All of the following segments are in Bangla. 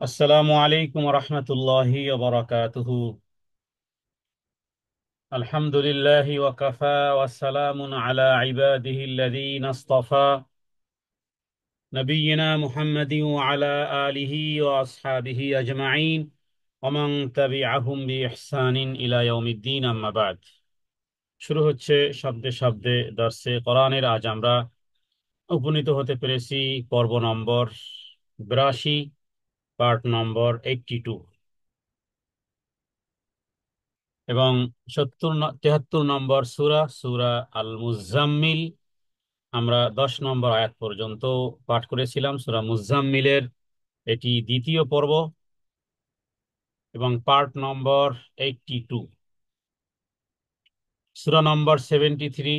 আসসালামু আলাইকুম রহমতুল্লাহি ওয়া বারাকাতুহু। আলহামদুলিল্লাহি ওয়া কাফা ওয়া সালামুন আলা ইবাদিহিল্লাযীনা ইসতাফা নবিয়্যিনা মুহাম্মাদিন ওয়া আলা আলিহি ওয়া আসহাবিহি আজমাইন ওয়া মান তাবিআহুম বিইহসানিন ইলা ইয়াউমিদ্দিন, আম্মা বাদ। শুরু হচ্ছে শব্দে শব্দে দর্সে কোরআনের। আজ আমরা উপনীত হতে পেরেছি পর্ব নম্বর 82, পার্ট নম্বর 82 এবং 73 নম্বর সূরা, সূরা আল মুজাম্মিল। আমরা 10 নম্বর আয়াত পর্যন্ত পাঠ করেছিলাম সূরা মুজাম্মিলের। এটি দ্বিতীয় পর্ব এবং পার্ট নম্বর 82, সূরা নম্বর 73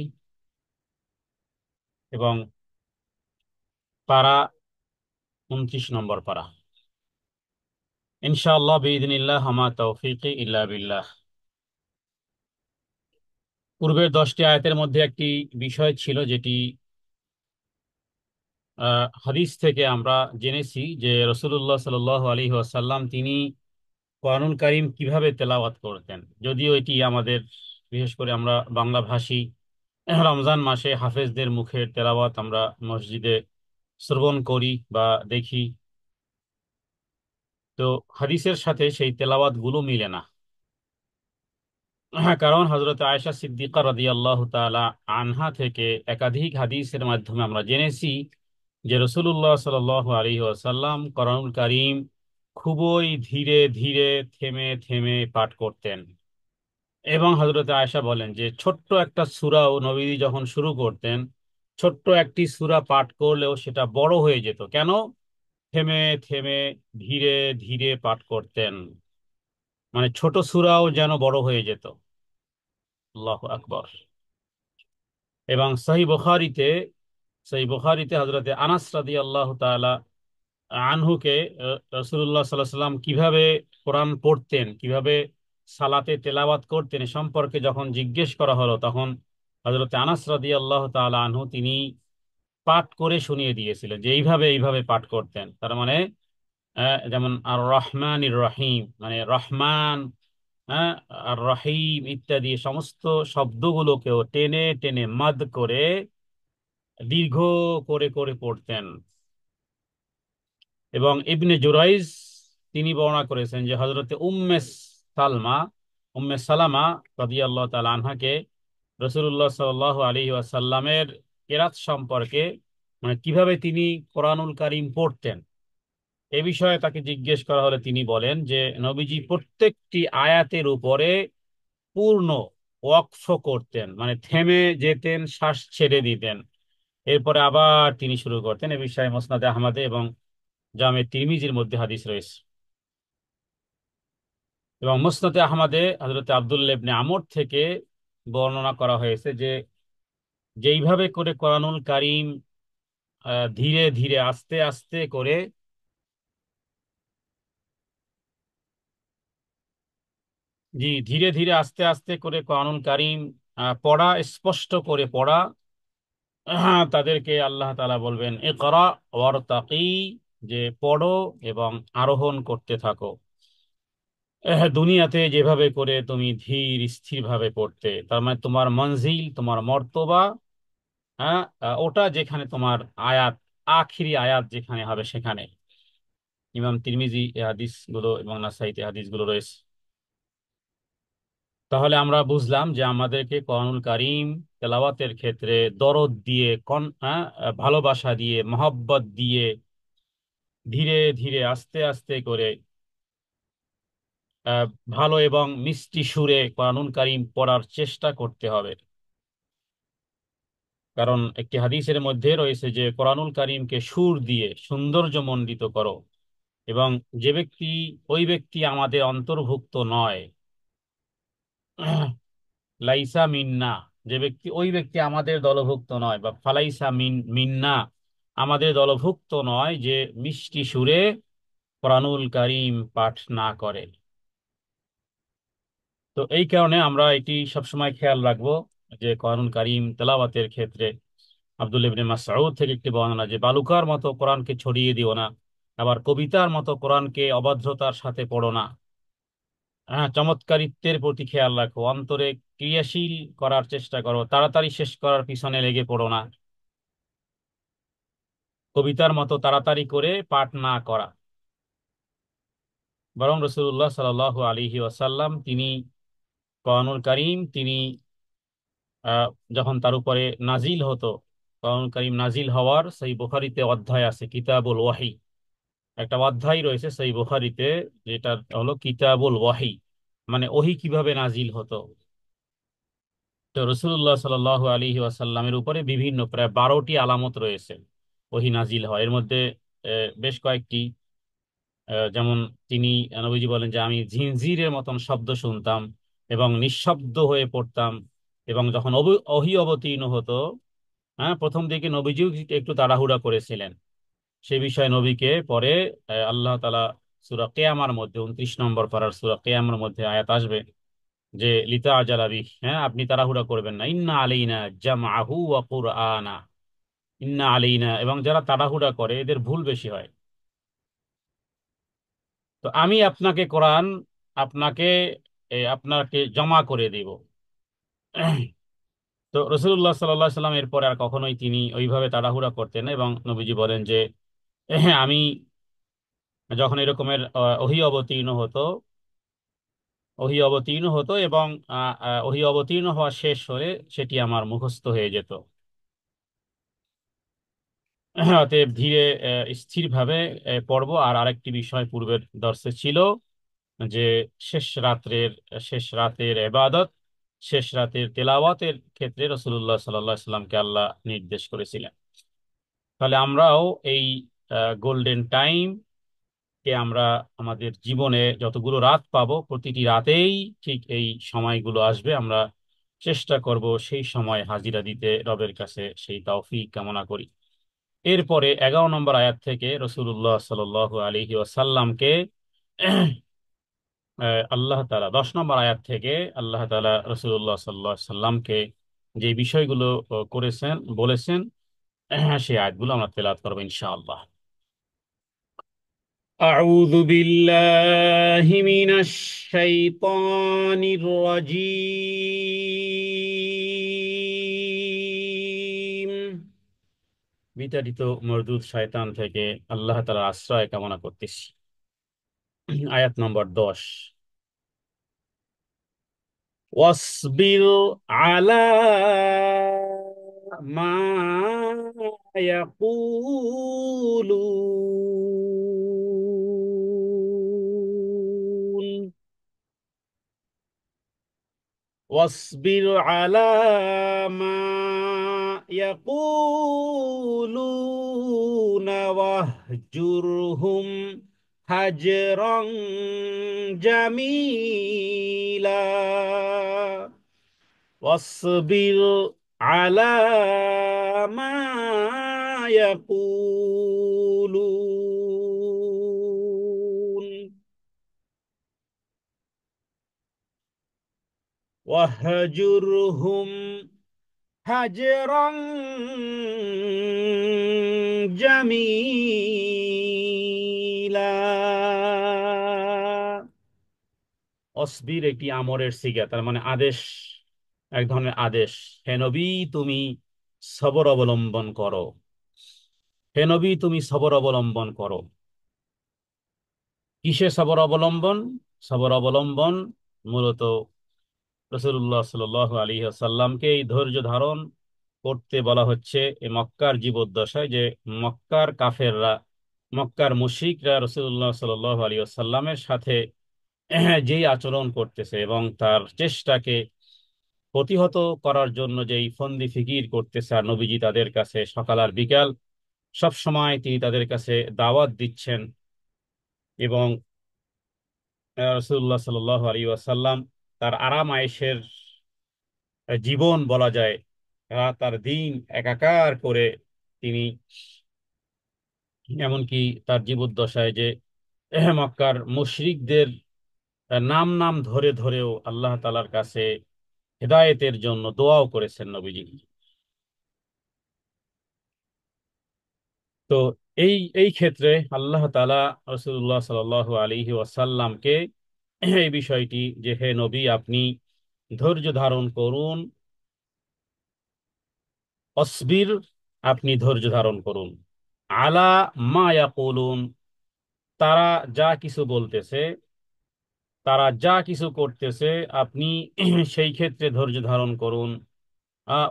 এবং পারা 29 নম্বর পারা। ইনশাআল্লাহ বিইذনিল্লাহ, আমা তৌফিকি ইল্লা বিল্লাহ। পূর্বের 10টি আয়াতের মধ্যে একটি বিষয় ছিল যেটি হাদিস থেকে আমরা জেনেছি যে রাসূলুল্লাহ সাল্লাল্লাহু আলাইহি ওয়াসাল্লাম তিনি কোরআনুল কারীম কিভাবে তেলাওয়াত করতেন। যদিও এটি আমাদের, বিশেষ করে আমরা বাংলা ভাষী, রমজান মাসে হাফেজদের মুখের তেলাওয়াত আমরা মসজিদে শ্রবণ করি বা দেখি, তো হাদিসের সাথে সেই তেলাওয়াত গুলো মিলে না। হ্যাঁ, কারণ হযরত আয়েশা সিদ্দিকা রাদিয়াল্লাহু তাআলা আনহা থেকে একাধিক হাদিসের মাধ্যমে আমরা জেনেছি যে রাসূলুল্লাহ সাল্লাল্লাহু আলাইহি ওয়াসাল্লাম কোরআনুল কারীম খুবই ধীরে ধীরে থেমে থেমে পাঠ করতেন। এবং হযরত আয়েশা বলেন যে ছোট্ট একটা সূরাও নবীজি যখন শুরু করতেন, ছোট্ট একটি সূরা পাঠ করলেও সেটা বড় হয়ে যেত। কেন? থেমে থেমে ধীরে ধীরে পাঠ করতেন, মানে ছোট সূরাও যেন বড় হয়ে যেত। আল্লাহু আকবার। এবং সহিহ বুখারীতে হযরত আনাস রাদিয়াল্লাহু তাআলা আনহুকে রাসূলুল্লাহ সাল্লাল্লাহু আলাইহি ওয়াসাল্লাম কিভাবে কোরআন পড়তেন, কিভাবে সালাতে তেলাওয়াত করতেন এ সম্পর্কে যখন জিজ্ঞেস করা হলো, তখন হযরত আনাস রাদিয়াল্লাহু তাআলা আনহু তিনি পাঠ করে শুনিয়ে দিয়েছিলেন যে এইভাবে এইভাবে পাঠ করতেন। তার মানে যেমন আর রহমানির রহিম, মানে রহমান, হ্যাঁ, আর রহিম ইত্যাদি সমস্ত শব্দগুলোকেও টেনে টেনে মাদ করে দীর্ঘ করে করে পড়তেন। এবং ইবনে জুরাইজ তিনি বর্ণনা করেছেন যে হযরতে উম্মে সালামা রাদিয়াল্লাহু তাআলা আনহাকে রাসূলুল্লাহ সাল্লাল্লাহু আলাইহি ওয়াসাল্লামের কেরাত সম্পর্কে, মানে কিভাবে তিনি কোরআনুল কারীম পড়তেন এ বিষয়ে তাকে জিজ্ঞেস করা হলে তিনি বলেন যে নবীজি প্রত্যেকটি আয়াতের উপরে পূর্ণ ওয়াকফ করতেন, মানে থেমে যেতেন, শ্বাস ছেড়ে দিতেন, এরপরে আবার তিনি শুরু করতেন। এ বিষয়ে মুসনাদে আহমদে এবং জামে তিরমিজির মধ্যে হাদিস রয়েছে। এবং মুসনাদে আহমদে হযরত আব্দুল্লাহ ইবনে আমর থেকে বর্ণনা করা হয়েছে যে যেইভাবে করে কোরআনুল কারীম ধীরে ধীরে আস্তে আস্তে করে, জি, ধীরে ধীরে আস্তে আস্তে করে কোরআনুল কারীম পড়া, স্পষ্ট করে পড়া, তাদেরকে আল্লাহ তাআলা বলবেন ইকরা ওয়ারতাকি, যে পড়ো এবং আরোহণ করতে থাকো। দুনিয়াতে যেভাবে করে তুমি ধীর স্থির ভাবে পড়তে, তার মানে তোমার মঞ্জিল, তোমার মর্তবা, হ্যাঁ, ওটা যেখানে তোমার আয়াত, আখিরি আয়াত যেখানে হবে সেখানে। ইমাম তিরমিজি এই হাদিসগুলো এবং নাসাইতে হাদিসগুলো রয়েছে। তাহলে আমরা বুঝলাম যে আমাদেরকে কোরআনুল কারীম তেলাওয়াতের ক্ষেত্রে দরদ দিয়ে, ভালোবাসা দিয়ে, মহব্বত দিয়ে, ধীরে ধীরে আস্তে আস্তে করে, আহ, ভালো এবং মিষ্টি সুরে কোরআনুল কারীম পড়ার চেষ্টা করতে হবে। কারণ একটি হাদিসের মধ্যে রয়েছে যে কোরআনুল কারীমকে সুর দিয়ে সৌন্দর্যমণ্ডিত করো, এবং যে ব্যক্তি, ওই ব্যক্তি আমাদের অন্তর্ভুক্ত নয়, লাইসা মিন্না, যে ব্যক্তি, ওই ব্যক্তি আমাদের দলভুক্ত নয়, বা ফালাইসা মিন্না, আমাদের দলভুক্ত নয়, যে মিষ্টি সুরে কোরআনুল কারীম পাঠ না করে। তো এই কারণে আমরা এটি সবসময় খেয়াল রাখবো যে কোরআনুল কারীম তেলাওয়াতের ক্ষেত্রে আব্দুল্লাহ ইবনে মাসউদ থেকে একটি বর্ণনা যে বালুকার মতো কোরআনকে ছড়িয়ে দিও না, আবার কবিতার মতো কোরআনকে অবাধ্যতার সাথে পড়ো না। হ্যাঁ, চমৎকারিত্বের প্রতি খেয়াল রাখো, অন্তরে ক্রিয়াশীল করার চেষ্টা করো, তাড়াতাড়ি শেষ করার পিছনে লেগে পড়ো না, কবিতার মতো তাড়াতাড়ি করে পাঠ না করা। বরং রসুল্লাহ সাল্লাল্লাহু আলাইহি ওয়াসাল্লাম তিনি কোরআনুল কারীম তিনি আহ, যখন তার উপরে নাজিল হতো, কোরআনুল কারীম নাজিল হওয়ার সেই বুখারীতে অধ্যায় আছে কিতাবুল ওয়াহি, একটা অধ্যায় রয়েছে সেই বুখারীতে, যেটা হলো কিতাবুল ওয়াহি, মানে ওহী কিভাবে নাজিল হতো। তো রসুল্লাহ সাল্লাল্লাহু আলাইহি ওয়াসাল্লামের উপরে বিভিন্ন প্রায় 12টি আলামত রয়েছে ওহী নাজিল হয়। এর মধ্যে বেশ কয়েকটি, যেমন তিনি, নবীজি বলেন যে আমি ঝিনঝিরের মতন শব্দ শুনতাম এবং নিঃশব্দ হয়ে পড়তাম, এবং যখন ওহী অবতীর্ণ হতো, হ্যাঁ, প্রথম দিকে নবীজিও একটু তাড়াহুড়া করেছিলেন। সে বিষয়ে নবীকে পরে আল্লাহ তাআলা সূরা কিয়ামার মধ্যে 29 নম্বর পারার সূরা কিয়ামার মধ্যে আয়াত আসবে যে লিতা আজালাবি, হ্যাঁ, আপনি তাড়াহুড়া করবেন না, ইন্না আলাইনা জামআহু ওয়া কুরআনা, ইন্না আলাইনা, এবং যারা তাড়াহুড়া করে এদের ভুল বেশি হয়। তো আমি আপনাকে কোরআন আপনাকে আপনাকে জমা করে দিব। তো রসুল্লাহ সাল্লাহ সাল্লাম এরপরে আর কখনোই তিনি ওইভাবে তাড়াহুড়া করতেন না, এবং নবীজি বলেন যে আমি যখন এরকমের ওহী অবতীর্ণ হতো এবং ওহী অবতীর্ণ হওয়া শেষ হলে সেটি আমার মুখস্থ হয়ে যেত। অতএব ধীরে স্থিরভাবে পড়বো। আর আরেকটি বিষয় পূর্বের দর্শে ছিল যে শেষ রাত্রের শেষ রাতের ইবাদত, শেষ রাতের তেলাওয়াতের ক্ষেত্রে রাসূলুল্লাহ সাল্লাল্লাহু আলাইহি সাল্লামকে আল্লাহ নির্দেশ করেছিলেন। তাহলে আমরাও এই গোল্ডেন টাইম কে আমরা আমাদের জীবনে যতগুলো রাত পাবো প্রতিটি রাতেই ঠিক এই সময়গুলো আসবে, আমরা চেষ্টা করব সেই সময় হাজিরা দিতে, রবের কাছে সেই তৌফিক কামনা করি। এরপরে 11 নম্বর আয়াত থেকে রসুল্লাহ সাল্লাল্লাহু আলাইহি ওয়াসাল্লামকে আল্লাহ তাআলা 10 নম্বর আয়াত থেকে আল্লাহ তাআলা রসুল্লাহ সাল্লাল্লাহু আলাইহি সাল্লামকে যে বিষয়গুলো করেছেন বলেছেন, সেই আয়াতগুলো আমরা তেলাওয়াত করবো ইনশাআল্লাহ। أعوذ بالله من الشيطان الرجيم। বিতাড়িত মরদুদ শয়তান থেকে আল্লাহ তাআলার আশ্রয় কামনা করতেছি। আয়াত নম্বর 10। ওয়াসবির আলা মা ইয়াকুলুন واصبر على ما يقولون واهجرهم هجرا جميلا. واصبر على ما يقولون واهجرهم هجرا جميلا. অসবির একটি আমরের সিগা, তার মানে আদেশ, এক ধরনের আদেশ। হে নবী, তুমি সবর অবলম্বন করো, হে নবী তুমি সবর অবলম্বন করো। কিসে সবর অবলম্বন? সবর অবলম্বন মূলত রাসূলুল্লাহ সাল্লাল্লাহু আলাইহি ওয়াসাল্লামকে এই ধৈর্য ধারণ করতে বলা হচ্ছে এই মক্কার জীবদ্দশায়, যে মক্কার কাফেররা, মক্কার মুশরিকরা রাসূলুল্লাহ সাল্লাল্লাহু আলাইহি ওয়াসাল্লামের সাথে যেই আচরণ করতেছে এবং তার চেষ্টাকে প্রতিহত করার জন্য যেই ফন্দি ফিকির করতেছে, আর নবীজি তাদের কাছে সকাল আর বিকাল সব সময় তিনি তাদের কাছে দাওয়াত দিচ্ছেন, এবং রাসূলুল্লাহ সাল্লাল্লাহু আলাইহি ওয়াসাল্লাম তার আরাম আয়েশের জীবন বলা যায়, তার দিন একাকার করে তিনি, এমনকি তার জীবদ্দশায় যে মক্কার মুশরিকদের নাম নাম ধরে ধরেও আল্লাহ তাআলার কাছে হেদায়েতের জন্য দোয়াও করেছেন নবীজি। তো এই এই ক্ষেত্রে আল্লাহ তাআলা রাসূলুল্লাহ সাল্লাল্লাহু আলাইহি ওয়াসাল্লামকে এই বিষয়টি, যে হে নবী আপনি ধৈর্য ধারণ করুন, অসবির, আপনি ধৈর্য ধারণ করুন, আলা মা ইয়াকুলুন, তারা যা কিছু বলতেছে, তারা যা কিছু করতেছে, আপনি সেই ক্ষেত্রে ধৈর্য ধারণ করুন।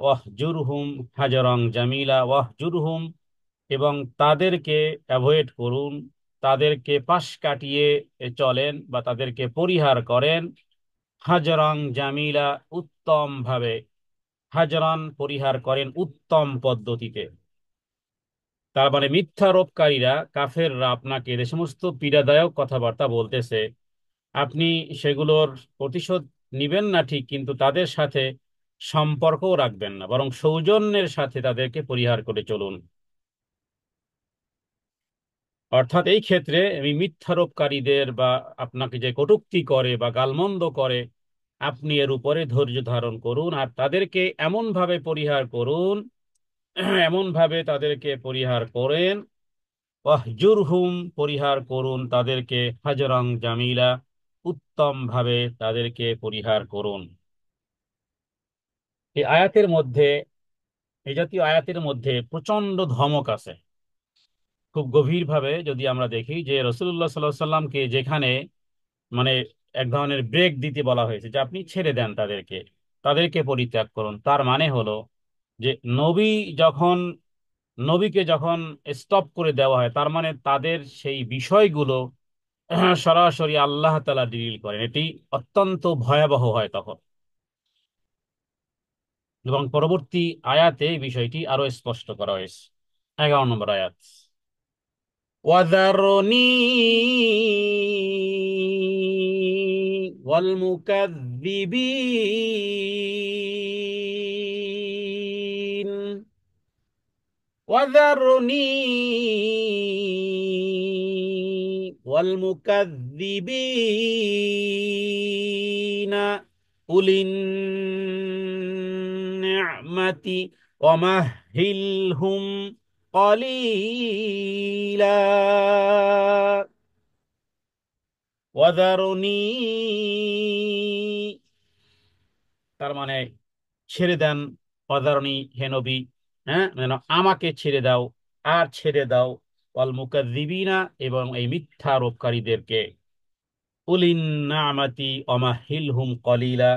ওয়াহজুরহুম হাজারান জামিলা, ওয়াহজুরহুম, এবং তাদেরকে অ্যাভয়েড করুন, তাদেরকে পাশ কাটিয়ে চলেন বা তাদেরকে পরিহার করেন। হাজারান জামিলা, উত্তম ভাবে। হাজরান, পরিহার করেন উত্তম পদ্ধতিতে। তার মানে মিথ্যারোপকারীরা, কাফেররা আপনাকে যে সমস্ত পীড়াদায়ক কথাবার্তা বলতেছে, আপনি সেগুলোর প্রতিশোধ নিবেন না ঠিক, কিন্তু তাদের সাথে সম্পর্কও রাখবেন না, বরং সৌজন্যের সাথে তাদেরকে পরিহার করে চলুন। অর্থাৎ এই ক্ষেত্রে এই মিথ্যারোপকারীদের বা আপনাকে যে কটূক্তি করে বা গালমন্দ করে, আপনি এর উপরে ধৈর্য ধারণ করুন আর তাদেরকে এমন ভাবে পরিহার করুন, এমন ভাবে তাদেরকে পরিহার করেন। ওয়াহজুরহুম, পরিহার করুন তাদেরকে, হাজরান জামিলা, উত্তম ভাবে তাদেরকে পরিহার করুন। এই আয়াতের মধ্যে, এই জাতীয় আয়াতের মধ্যে প্রচন্ড ধমক আছে। খুব গভীরভাবে যদি আমরা দেখি যে রাসূলুল্লাহ সাল্লাল্লাহু আলাইহি সাল্লামকে যেখানে মানে এক ধরনের ব্রেক দিতে বলা হয়েছে, যে আপনি ছেড়ে দেন তাদেরকে, তাদেরকে পরিত্যাগ করুন, তার মানে হলো যে নবী যখন, নবীকে যখন স্টপ করে দেওয়া হয়, তার মানে তাদের সেই বিষয়গুলো সরাসরি আল্লাহ তাআলা ডিল করেন। এটি অত্যন্ত ভয়াবহ হয় তখন। এবং পরবর্তী আয়াতে এই বিষয়টি আরো স্পষ্ট করা হয়েছে। 11 নম্বর আয়াত, ওয়াযারনি ওয়াল মুকাযযিবিন, ওয়াযারনি ওয়াল মুকাযযিবিন উলিন নি'মাতি ওয়ামাহহিলহুম কলিলা। ওয়াযারনি, তার মানে ছেড়ে দেন। ওয়াযারনি, হে নবী, হ্যাঁ, মানে আমাকে ছেড়ে দাও, আর ছেড়ে দাও ওয়াল মুকাযযিবিনা, এবং এই মিথ্যারোপকারীদেরকে। উলিন নামাতি ওয়ামাহহিলহুম কলিলা,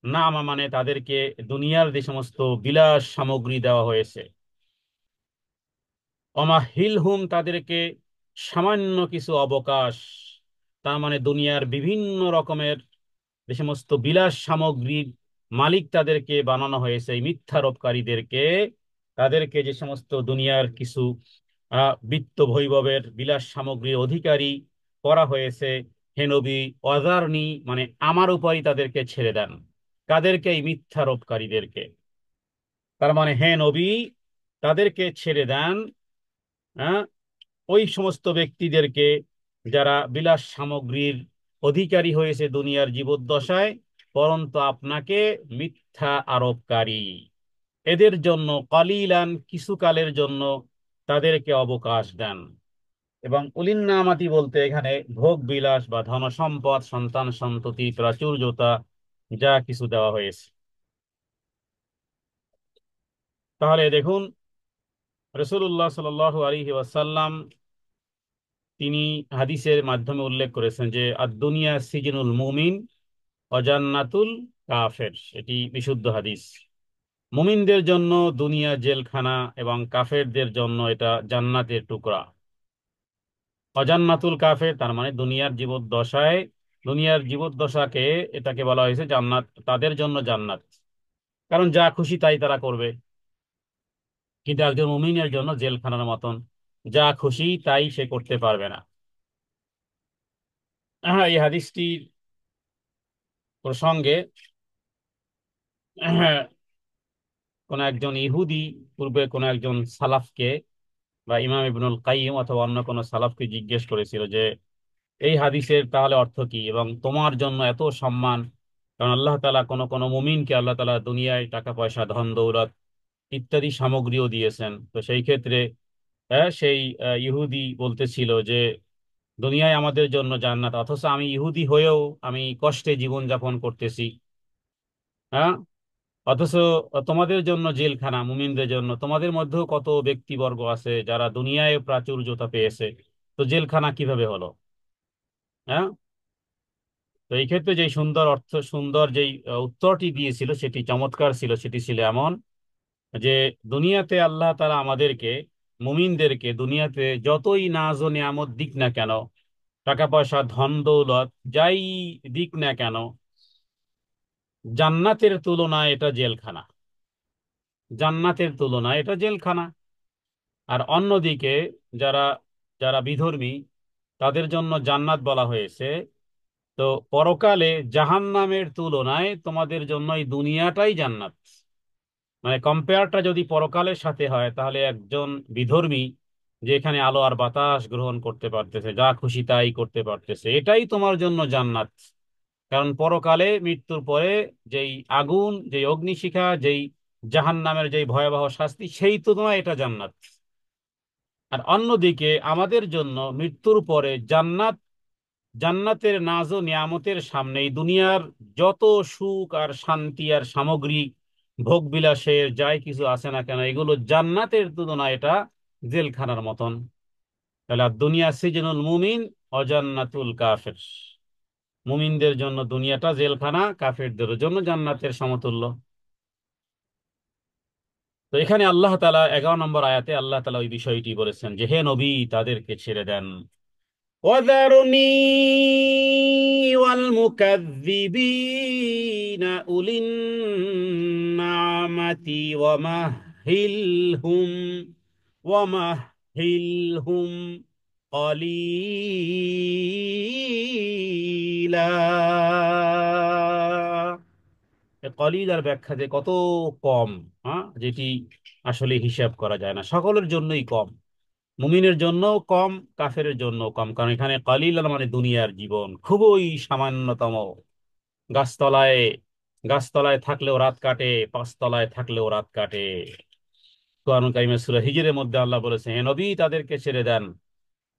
নামা মানে তাদেরকে দুনিয়ার যে সমস্ত বিলাস সামগ্রী দেওয়া হয়েছে, অমাহিলহুম, তাদেরকে সামান্য কিছু অবকাশ, তার মানে দুনিয়ার বিভিন্ন রকমের যে সমস্ত বিলাস সামগ্রীর মালিক তাদেরকে বানানো হয়েছে, এই মিথ্যারোপকারীদেরকে, তাদেরকে যে সমস্ত দুনিয়ার কিছু বিত্ত বৈভবের বিলাস সামগ্রীর অধিকারী করা হয়েছে, হে নবী, অজারনি মানে আমার উপরই তাদেরকে ছেড়ে দেন। কাদেরকে? এই মিথ্যারোপকারীদেরকে। তার মানে হে নবী, তাদেরকে ছেড়ে দেন। হ্যাঁ, ওই সমস্ত ব্যক্তিদেরকে যারা বিলাস সামগ্রীর অধিকারী হয়েছে দুনিয়ার জীবদ্দশায়, পরন্তু আপনাকে মিথ্যা আরোপকারী, এদের জন্য কলিলান, কিছুকালের জন্য তাদেরকে অবকাশ দেন। এবং উলিন্নামাতি বলতে এখানে ভোগ বিলাস বা ধন সম্পদ, সন্তান সন্ততি, প্রাচুর্যতা, যা কিছু দেওয়া হয়েছে। তাহলে দেখুন, রাসূলুল্লাহ সাল্লাল্লাহু আলাইহি ওয়াসাল্লাম তিনি হাদিসের মাধ্যমে উল্লেখ করেছেন যে দুনিয়া সিজনুল মুমিন ও জান্নাতুল কাফের। এটি বিশুদ্ধ হাদিস। মুমিনদের জন্য দুনিয়া জেলখানা এবং কাফেরদের জন্য এটা জান্নাতের টুকরা। অজান্নাতুল কাফের তার মানে দুনিয়ার জীবদ্দশায়, দুনিয়ার জীবদ্দশাকে এটাকে বলা হয়েছে জান্নাত, তাদের জন্য জান্নাত, কারণ যা খুশি তাই তারা করবে। কিন্তু একজন মুমিনের জন্য জেলখানার মতন, যা খুশি তাই সে করতে পারবে না। হ্যাঁ, এই হাদিসটির প্রসঙ্গে কোন একজন ইহুদি পূর্বে কোন একজন সালাফকে বা ইমাম ইবনুল কাইয়িম অথবা অন্য কোন সালাফকে জিজ্ঞেস করেছিল যে এই হাদিসের তাহলে অর্থ কি, এবং তোমার জন্য এত সম্মান, কারণ আল্লাহ তাআলা কোন কোন মুমিনকে আল্লাহ তাআলা দুনিয়ায় টাকা পয়সা, ধন দৌলত ইত্যাদি সামগ্রীও দিয়েছেন। তো সেই ক্ষেত্রে সেই ইহুদি বলতেছিল যে দুনিয়ায় আমাদের জন্য জান্নাত, অথচ আমি ইহুদি হয়েও আমি কষ্টে জীবন যাপন করতেছি। হ্যাঁ, অথচ তোমাদের জন্য জেলখানা, মুমিনদের জন্য। তোমাদের মধ্যেও কত ব্যক্তিবর্গ আছে যারা দুনিয়ায় প্রাচুর্যতা পেয়েছে, তো জেলখানা কিভাবে হলো? হ্যাঁ। তো এই ক্ষেত্রে যে সুন্দর অর্থ, সুন্দর যেই উত্তরটি দিয়েছিল সেটি চমৎকার ছিল। সেটি ছিল এমন যে দুনিয়াতে আল্লাহ তাআলা আমাদেরকে, মুমিনদেরকে দুনিয়াতে যতই নাজ ও নিয়ামত দিক না কেন, টাকা পয়সা ধন দৌলত যাই দিক না কেন, জান্নাতের তুলনায় এটা জেলখানা। জান্নাতের তুলনায় এটা জেলখানা। আর অন্যদিকে যারা যারা বিধর্মী, তাদের জন্য জান্নাত বলা হয়েছে। তো পরকালে জাহান্নামের তুলনায় তোমাদের জন্য এই দুনিয়াটাই জান্নাত। মানে কম্পেয়ারটা যদি পরকালের সাথে হয়, তাহলে একজন বিধর্মী যে এখানে আলো আর বাতাস গ্রহণ করতে পারতেছে, যা খুশি তাই করতে পারতেছে, এটাই তোমার জন্য জান্নাত। কারণ পরকালে মৃত্যুর পরে যেই আগুন, যেই অগ্নিশিখা, যেই জাহান্নামের যেই ভয়াবহ শাস্তি, সেই তুলনায় এটা জান্নাত। আর অন্যদিকে আমাদের জন্য মৃত্যুর পরে জান্নাত, জান্নাতের নাজ ও নিয়ামতের সামনে এই দুনিয়ার যত সুখ আর শান্তি আর সামগ্রিক ভোগ বিলাসের যাই কিছু আছে না কেন, এগুলো জান্নাতের তুলনায় এটা জেলখানার মতন। তাহলে আর দুনিয়া সিজনুল মুমিন অজান্নাতুল কাফের। মুমিনদের জন্য দুনিয়াটা জেলখানা, কাফেরদের জন্য জান্নাতের সমতুল্য। তো এখানে আল্লাহ তাআলা 11 নম্বর আয়াতে আল্লাহ তাআলা ওই বিষয়টি বলেছেন যে হে নবী, তাদেরকে ছেড়ে দেন। وذرني والمكذبين أولي النعمة ومهلهم قليلا। কলিলার ব্যাখ্যা যে কত কম, হ্যাঁ, যেটি আসলে হিসাব করা যায় না, সকলের জন্যই কম। মুমিনের জন্য কম, কাফেরের জন্য কম। কারণ এখানে কালিল মানে দুনিয়ার জীবন খুবই সামান্যতম। গাছতলায়, গাছতলায় থাকলেও রাত কাটে, পাঁচতলায় থাকলেও রাত কাটে। কোরআন কারিমের সূরা হিজরের মধ্যে আল্লাহ বলেছেন হে নবী, তাদেরকে ছেড়ে দেন।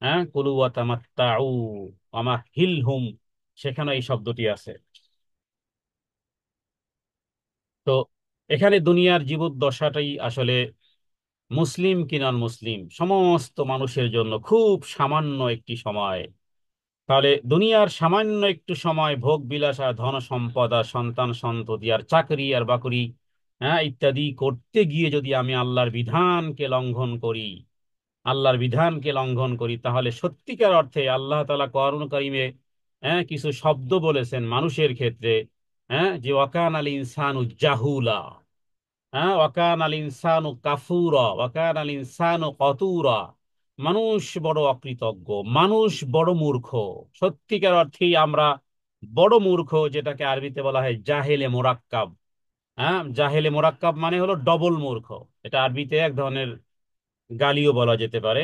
হ্যাঁ, কুলু ওয়া তামাত্তাউ ওয়া মাহিলহুম, সেখানে এই শব্দটি আছে। তো এখানে দুনিয়ার জীবদ্দশাটাই আসলে মুসলিম কি নন মুসলিম সমস্ত মানুষের জন্য খুব সামান্য একটি সময়। তাহলে দুনিয়ার সামান্য একটু সময় ভোগ বিলাস আর ধন সম্পদ আর সন্তান সন্ততি আর চাকরি আর বাকরি, হ্যাঁ, ইত্যাদি করতে গিয়ে যদি আমি আল্লাহর বিধানকে লঙ্ঘন করি, আল্লাহর বিধানকে লঙ্ঘন করি, তাহলে সত্যিকার অর্থে আল্লাহ তাআলা কোরআন কারীমে, হ্যাঁ, কিছু শব্দ বলেছেন মানুষের ক্ষেত্রে। হ্যাঁ, যে ওয়াকান আল ইনসানু জাহুলা, হ্যাঁ, ওয়াকান আল ইনসানু কাফুরা, ওয়াকান আল ইনসানু কতুরা। মানুষ বড় অকৃতজ্ঞ, মানুষ বড় মূর্খ। সত্যিকার অর্থেই আমরা বড় মূর্খ, যেটাকে আরবিতে বলা হয় জাহেলে মোরাক্কাব। হ্যাঁ, জাহেলে মোরাক্কাব মানে হলো ডবল মূর্খ। এটা আরবিতে এক ধরনের গালিও বলা যেতে পারে,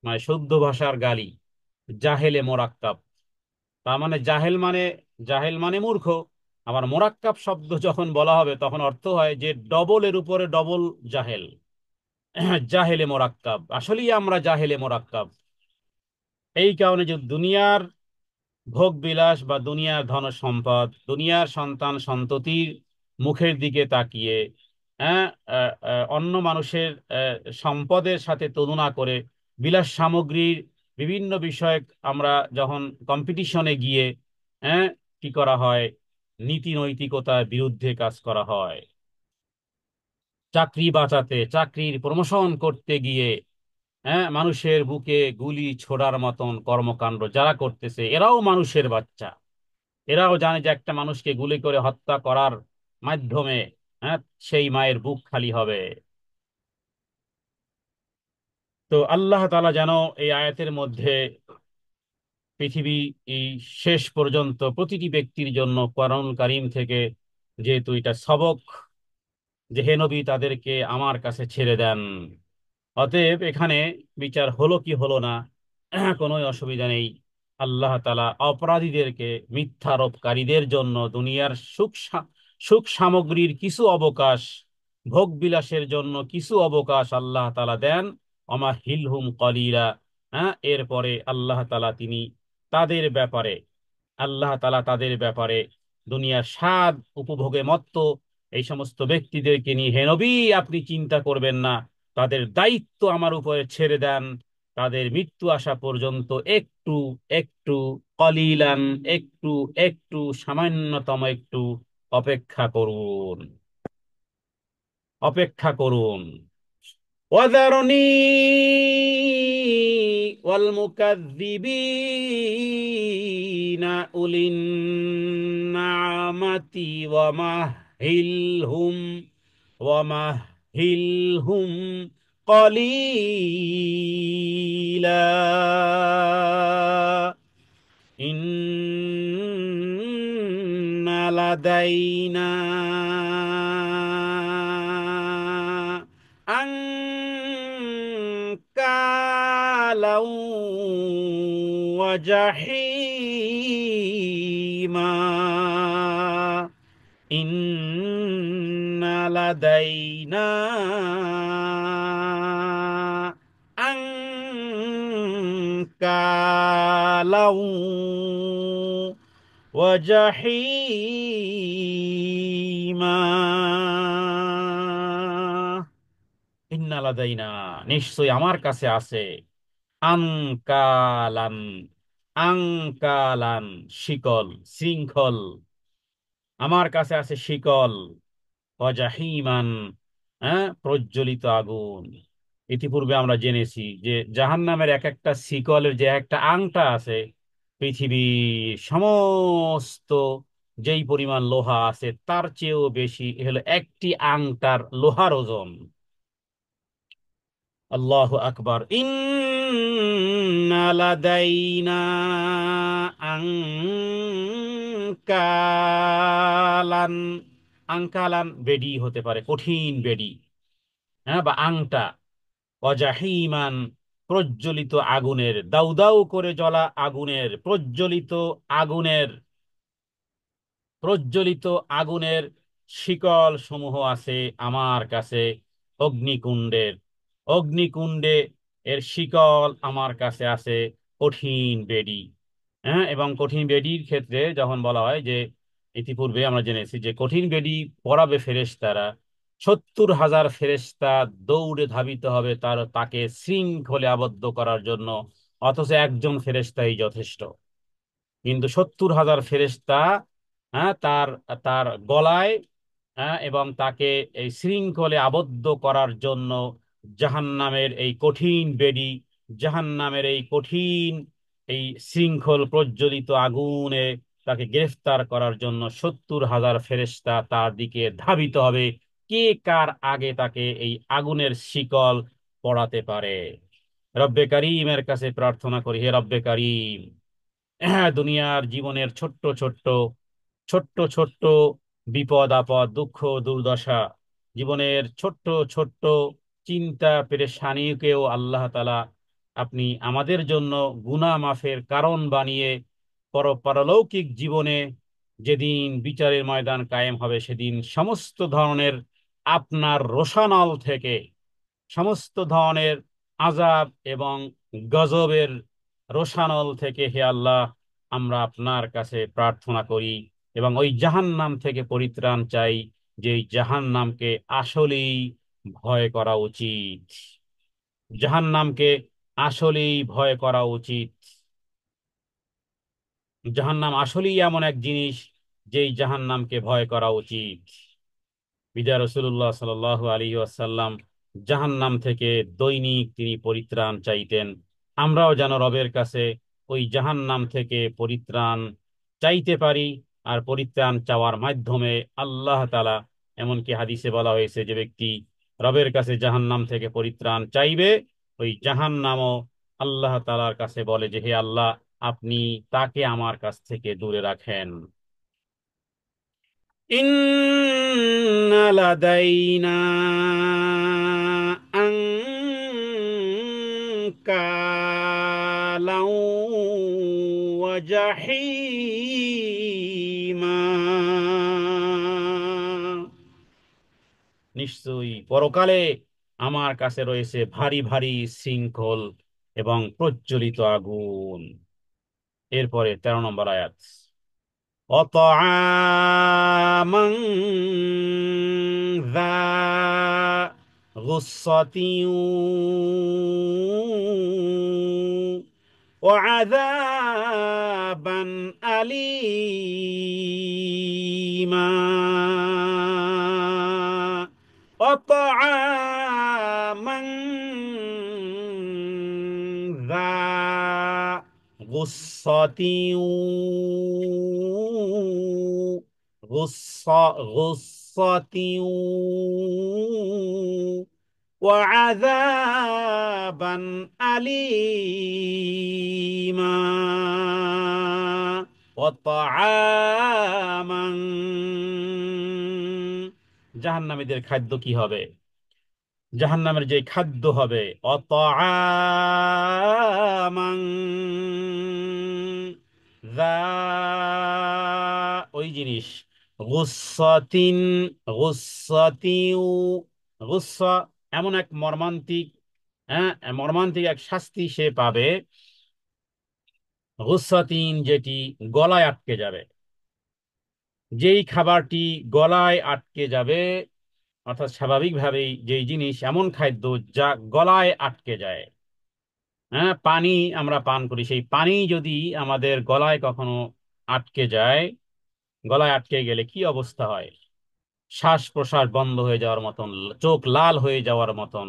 মানে শুদ্ধ ভাষার গালি, জাহেলে মোরাক্কাব। তার মানে জাহেল মানে, জাহেল মানে মূর্খ। আবার মোরাক্কাব শব্দ যখন বলা হবে তখন অর্থ হয় যে ডবলের উপরে ডবল জাহেল। জাহেলে মোরাক্কাব, আসলেই আমরা জাহেলে মোরাক্কাব। এই কারণে যে দুনিয়ার ভোগ বিলাস বা দুনিয়ার ধন সম্পদ, দুনিয়ার সন্তান সন্ততির মুখের দিকে তাকিয়ে, হ্যাঁ, অন্য মানুষের সম্পদের সাথে তুলনা করে বিলাস সামগ্রীর বিভিন্ন বিষয় আমরা যখন কম্পিটিশনে গিয়ে, হ্যাঁ, কি করা হয়, নীতি নৈতিকতার বিরুদ্ধে কাজ করা হয়। চাকরি বাঁচাতে, চাকরির প্রমোশন করতে গিয়ে, হ্যাঁ, মানুষের বুকে গুলি ছোড়ার মতন কর্মকাণ্ড যারা করতেছে, এরাও মানুষের বাচ্চা। এরাও জানে যে একটা মানুষকে গুলি করে হত্যা করার মাধ্যমে, হ্যাঁ, সেই মায়ের বুক খালি হবে। তো আল্লাহ তাআলা যেন এই আয়াতের মধ্যে পৃথিবী এই শেষ পর্যন্ত প্রতিটি ব্যক্তির জন্য কোরআন কারীম থেকে, যেহেতু এটা সবক, যে হে নবী, তাদেরকে আমার কাছে ছেড়ে দেন। অতএব এখানে বিচার হলো কি হলো না, কোনো অসুবিধা নেই। আল্লাহ তাআলা অপরাধীদেরকে, মিথ্যারোপকারীদের জন্য দুনিয়ার সুখ সামগ্রীর কিছু অবকাশ, ভোগ বিলাসের জন্য কিছু অবকাশ আল্লাহ তাআলা দেন। অমাহিলহুম কলিলা। হ্যাঁ, এরপরে আল্লাহ তাআলা তিনি তাদের ব্যাপারে আল্লাহ তাআলা তাদের ব্যাপারে দুনিয়ার স্বাদ উপভোগে মত্ত এই সমস্ত ব্যক্তিদেরকে নিয়ে, হে নবী, আপনি চিন্তা করবেন না, তাদের দায়িত্ব আমার উপরে ছেড়ে দেন, তাদের মৃত্যু আসা পর্যন্ত একটু একটু কলিলান, একটু একটু সামান্যতম একটু অপেক্ষা করুন, অপেক্ষা করুন। وذرني والمكذبين أولي النعمة ومهلهم قليلا إن لدينا أنكالا وجحيما إن لدينا أنكالا وجحيما ইন্না লাদাইনা, নিশ্চয়ই আমার কাছে আছে, আনকালান, আংকালান, শিকল, শৃঙ্খল, আমার কাছে আছে শিকল, অজাহিমান, হ্যাঁ, প্রজ্বলিত আগুন। ইতিপূর্বে আমরা জেনেছি যে জাহান্নামের এক একটা শিকলের যে একটা আংটা আছে, পৃথিবীর সমস্ত যেই পরিমাণ লোহা আছে তার চেয়েও বেশি, এ হলো একটি আংটার লোহার ওজন। আল্লাহু আকবার। ইন্না লাদাইনা আনকালান, আংকালান বেডি হতে পারে, কঠিন বেডি, হ্যাঁ, বা আংটা। অজাহিমান, প্রজ্বলিত আগুনের, দাউ দাউ করে জ্বলা আগুনের, আগুনের প্রজ্বলিত আগুনের শিকল সমূহ আছে আমার কাছে। অগ্নিকুণ্ডের, অগ্নিকুণ্ডে এর শিকল আমার কাছে আছে, কঠিন বেডি। হ্যাঁ, এবং কঠিন বেডির ক্ষেত্রে যখন বলা হয় যে, ইতিপূর্বে আমরা জেনেছি যে কঠিন বেডি পরাবে ফেরেশতারা, 70,000 ফেরেশতা দৌড়ে ধাবিত হবে তাকে শৃঙ্খলে আবদ্ধ করার জন্য, অথচ একজন ফেরেশতাই যথেষ্ট। কিন্তু 70,000 ফেরেশতা, হ্যাঁ, তার তার গলায়, হ্যাঁ, এবং তাকে এই শৃঙ্খলে আবদ্ধ করার জন্য জাহান্নামের এই কঠিন বেডি, জাহান্নামের এই কঠিন এই শৃঙ্খল প্রজ্বলিত আগুনে তাকে গ্রেফতার করার জন্য 70,000 ফেরেশতা তার দিকে ধাবিত হবে। কে কার আগে তাকে এই আগুনের শিকল পড়াতে পারে? রব্বে কারিমের কাছে প্রার্থনা করি, হে রব্বে কারিম, হ্যাঁ, দুনিয়ার জীবনের ছোট্ট ছোট্ট ছোট্ট ছোট্ট বিপদ আপদ, দুঃখ দুর্দশা, জীবনের ছোট্ট ছোট্ট চিন্তা পেরেশানিকেও আল্লাহ তাআলা আপনি আমাদের জন্য গুনাহ মাফের কারণ বানিয়ে পারলৌকিক জীবনে যেদিন বিচারের ময়দান কায়েম হবে, সেদিন সমস্ত ধরনের আপনার রোষানল থেকে, সমস্ত ধরনের আযাব এবং গজবের রোষানল থেকে, হে আল্লাহ, আমরা আপনার কাছে প্রার্থনা করি এবং ওই জাহান্নাম থেকে পরিত্রাণ চাই, যে এই জাহান্নামকে আসলেই ভয় করা উচিত, জাহান্নামকে আসলেই ভয় করা উচিত। জাহান্নাম আসলেই এমন এক জিনিস যেই জাহান্নামকে ভয় করা উচিত। বিদা রসুল্লাহ সাল্লাল্লাহু আলাইহি ওয়াসাল্লাম জাহান্নাম থেকে দৈনিক তিনি পরিত্রাণ চাইতেন। আমরাও যেন রবের কাছে ওই জাহান্নাম থেকে পরিত্রাণ চাইতে পারি, আর পরিত্রাণ চাওয়ার মাধ্যমে আল্লাহ তাআলা, এমনকি হাদিসে বলা হয়েছে, যে ব্যক্তি রবের কাছে জাহান্নাম থেকে পরিত্রাণ চাইবে, ওই জাহান্নামও আল্লাহ তাআলার কাছে বলে যে, হে আল্লাহ, আপনি তাকে আমার কাছ থেকে দূরে রাখেন। إن لدينا أنكالا وجحيما, নিশ্চয়ই পরকালে আমার কাছে রয়েছে ভারী ভারী শৃঙ্খল এবং প্রজ্বলিত আগুন। এরপরে 13 নম্বর আয়াত। وطعاما ذا غصة وعذابا أليما. وطعاما ذا غصة غصة وعذابا أليما. وطعاما জাহান্নামীদের খাদ্য কি হবে? জাহান্নামের যে খাদ্য হবে, অতআমান, যা ওই জিনিস, গুসাতিন, গুসাতিউ, গুসা এমন এক মর্মান্তিক, হ্যাঁ, মর্মান্তিক এক শাস্তি সে পাবে। গুসাতিন যেটি গলায় আটকে যাবে, যেই খাবারটি গলায় আটকে যাবে, অর্থাৎ স্বাভাবিকভাবেই যেই জিনিস, এমন খাদ্য যা গলায় আটকে যায়। হ্যাঁ, পানি আমরা পান করি, সেই পানি যদি আমাদের গলায় কখনো আটকে যায়, গলায় আটকে গেলে কি অবস্থা হয়? শ্বাস প্রশ্বাস বন্ধ হয়ে যাওয়ার মতন, চোখ লাল হয়ে যাওয়ার মতন।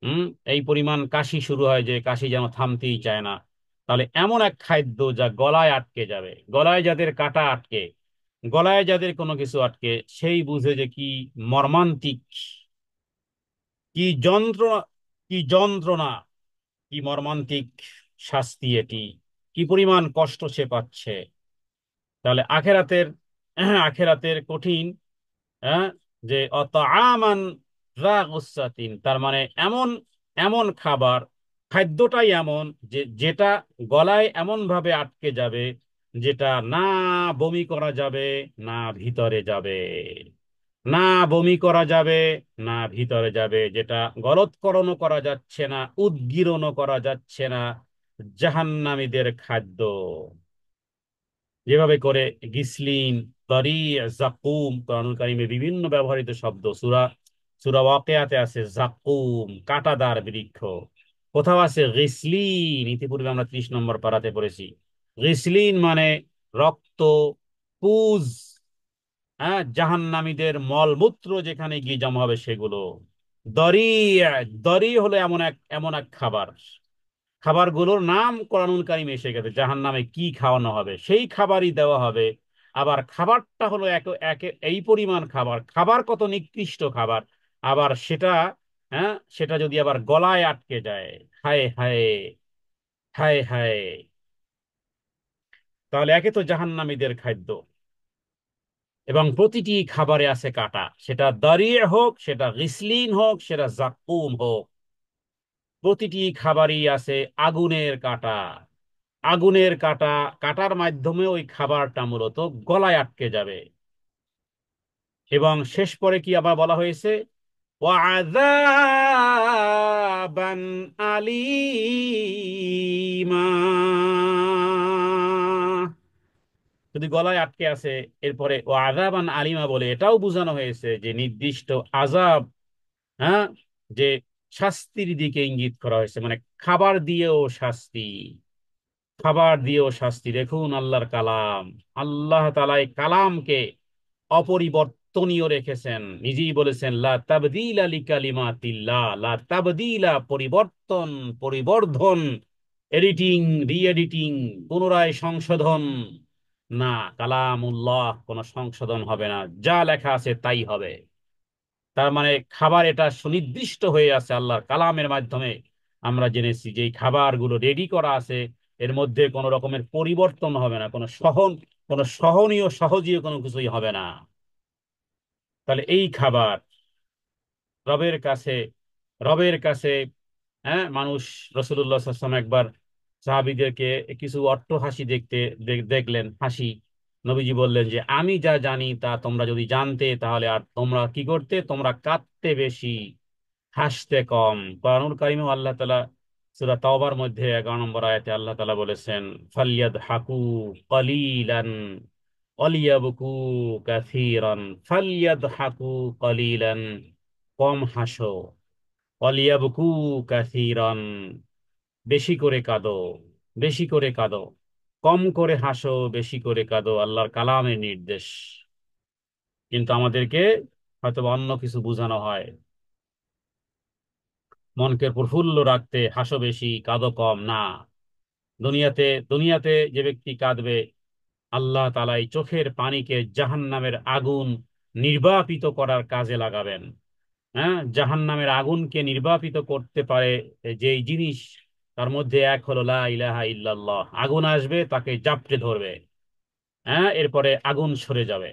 হুম, এই পরিমাণ কাশি শুরু হয় যে কাশি যেন থামতেই চায় না। তাহলে এমন এক খাদ্য যা গলায় আটকে যাবে, গলায় যাদের কাটা আটকে, গলায় যাদের কোনো কিছু আটকে, সেই বুঝে যে কি মর্মান্তিক, কি যন্ত্রণা, কি যন্ত্রণা, কি মর্মান্তিক শাস্তি এটি, কি পরিমাণ কষ্ট সে পাচ্ছে। তাহলে আখেরাতের, আখেরাতের কঠিন, হ্যাঁ, যে অতআমান যা গুসসাতিন, তার মানে এমন, এমন খাবার, খাদ্যটাই এমন যে যেটা গলায় এমন ভাবে আটকে যাবে, যেটা না বমি করা যাবে, না ভিতরে যাবে, না বমি করা যাবে, না ভিতরে যাবে, যেটা গলৎকরণও করা যাচ্ছে না, উদগীরণও করা যাচ্ছে না। জাহান্নামীদের খাদ্য যেভাবে করে গিসলিন, তরি, জাকুম, কোরআনুল কারীমে বিভিন্ন ব্যবহৃত শব্দ, সূরা সূরা ওয়াকিয়াতে আছে জাকুম, কাঁটাদার বৃক্ষ, কোথাও আছে গিসলিন, ইতিপূর্বে আমরা 30 নম্বর পারাতে পড়েছি। গিসলিন মানে রক্ত, পুজ, হ্যাঁ, জাহান্নামীদের মলমূত্র যেখানে গিয়ে জমা হবে সেগুলো। দরি, দরি হলো এমন এক খাবার, খাবারগুলোর নাম কোরআনুল কারীমে এসে গেছে, জাহান্নামে কি খাওয়ানো হবে সেই খাবারই দেওয়া হবে। আবার খাবারটা হলো এক এক এই পরিমাণ খাবার, খাবার কত নিকৃষ্ট খাবার, আবার সেটা, হ্যাঁ, সেটা যদি আবার গলায় আটকে যায়, হায় হায়, হায় হায়। তাহলে একে তো জাহান্নামীদের খাদ্য, এবং প্রতিটি খাবারে আছে কাঁটা, সেটা দাঁড়িয়ে হোক, সেটা গিসলিন হোক, সেটা জাক্কুম হোক, প্রতিটি খাবারই আছে আগুনের কাঁটা, আগুনের কাঁটা, কাঁটার মাধ্যমে ওই খাবারটা মূলত গলায় আটকে যাবে। এবং শেষ পরে কি আবার বলা হয়েছে? ওয়াযাবান আলীমা, যদি গলায় আটকে আছে, এরপরে ওয়াযাবান আলীমা বলে এটাও বোঝানো হয়েছে যে নির্দিষ্ট আযাব, হ্যাঁ, যে শাস্তির দিকে ইঙ্গিত করা হয়েছে, মানে খাবার দিয়েও শাস্তি, খাবার দিয়েও শাস্তি। দেখুন আল্লাহর কালাম, আল্লাহ তাআলা এই কালামকে অপরিবর্তনীয় রেখেছেন, নিজেই বলেছেন লা তাবদীলা লিকালিমাতিল্লাহ, লা তাবদীলা, পরিবর্তন, পরিবর্ধন, এডিটিং, রি এডিটিং, পুনরায় সংশোধন না, কালামুল্লাহ কোনো সংশোধন হবে না, যা লেখা আছে তাই হবে। তার মানে খাবার এটা সুনির্দিষ্ট হয়ে আছে আল্লাহর কালামের মাধ্যমে। আমরা জেনেছি যে এই খাবারগুলো রেডি করা আছে, এর মধ্যে কোনো রকমের পরিবর্তন হবে না, কোনো সহনীয় সহজীয় কোনো কিছুই হবে না। তাহলে এই খাবার রবের কাছে, রবের কাছে, হ্যাঁ, মানুষ, রাসূলুল্লাহ সাল্লাল্লাহু আলাইহি ওয়াসাল্লাম একবার সাহাবীদেরকে কিছু অট্টহাসি দেখতে দেখলেন, হাসি। নবীজি বললেন যে আমি যা জানি তা তোমরা যদি জানতে তাহলে আর তোমরা কি করতে, তোমরা কাঁদতে বেশি, হাসতে কম। কোরআনুল কারীমে আল্লাহ তাআলা সূরা তাওবার মধ্যে 11 নম্বর আয়াতে আল্লাহ তাআলা বলেছেন, ফালইয়াদহাকু কলিলান ওয়ালিয়াবকু কাসীরান। ফালইয়াদহাকু কলিলান, কম হাসো, ওয়ালিয়াবকু কাসীরান, বেশি করে কাঁদো, বেশি করে কাঁদো। কম করে হাসো, বেশি করে কাঁদো, আল্লাহর কালামের নির্দেশ। কিন্তু আমাদেরকে হয়তো অন্য কিছু বোঝানো হয়, মনকে প্রফুল্ল রাখতে হাসো বেশি কাঁদো কম না। দুনিয়াতে দুনিয়াতে যে ব্যক্তি কাঁদবে, আল্লাহ তাআলা এই চোখের পানিকে জাহান্নামের আগুন নির্বাপিত করার কাজে লাগাবেন। হ্যাঁ, জাহান্নামের আগুনকে নির্বাপিত করতে পারে যেই জিনিস, তার মধ্যে এক হলো লা ইলাহা ইল্লাল্লাহ। আগুন আসবে, তাকে জাপটে ধরবে। হ্যাঁ, এরপরে আগুন সরে যাবে,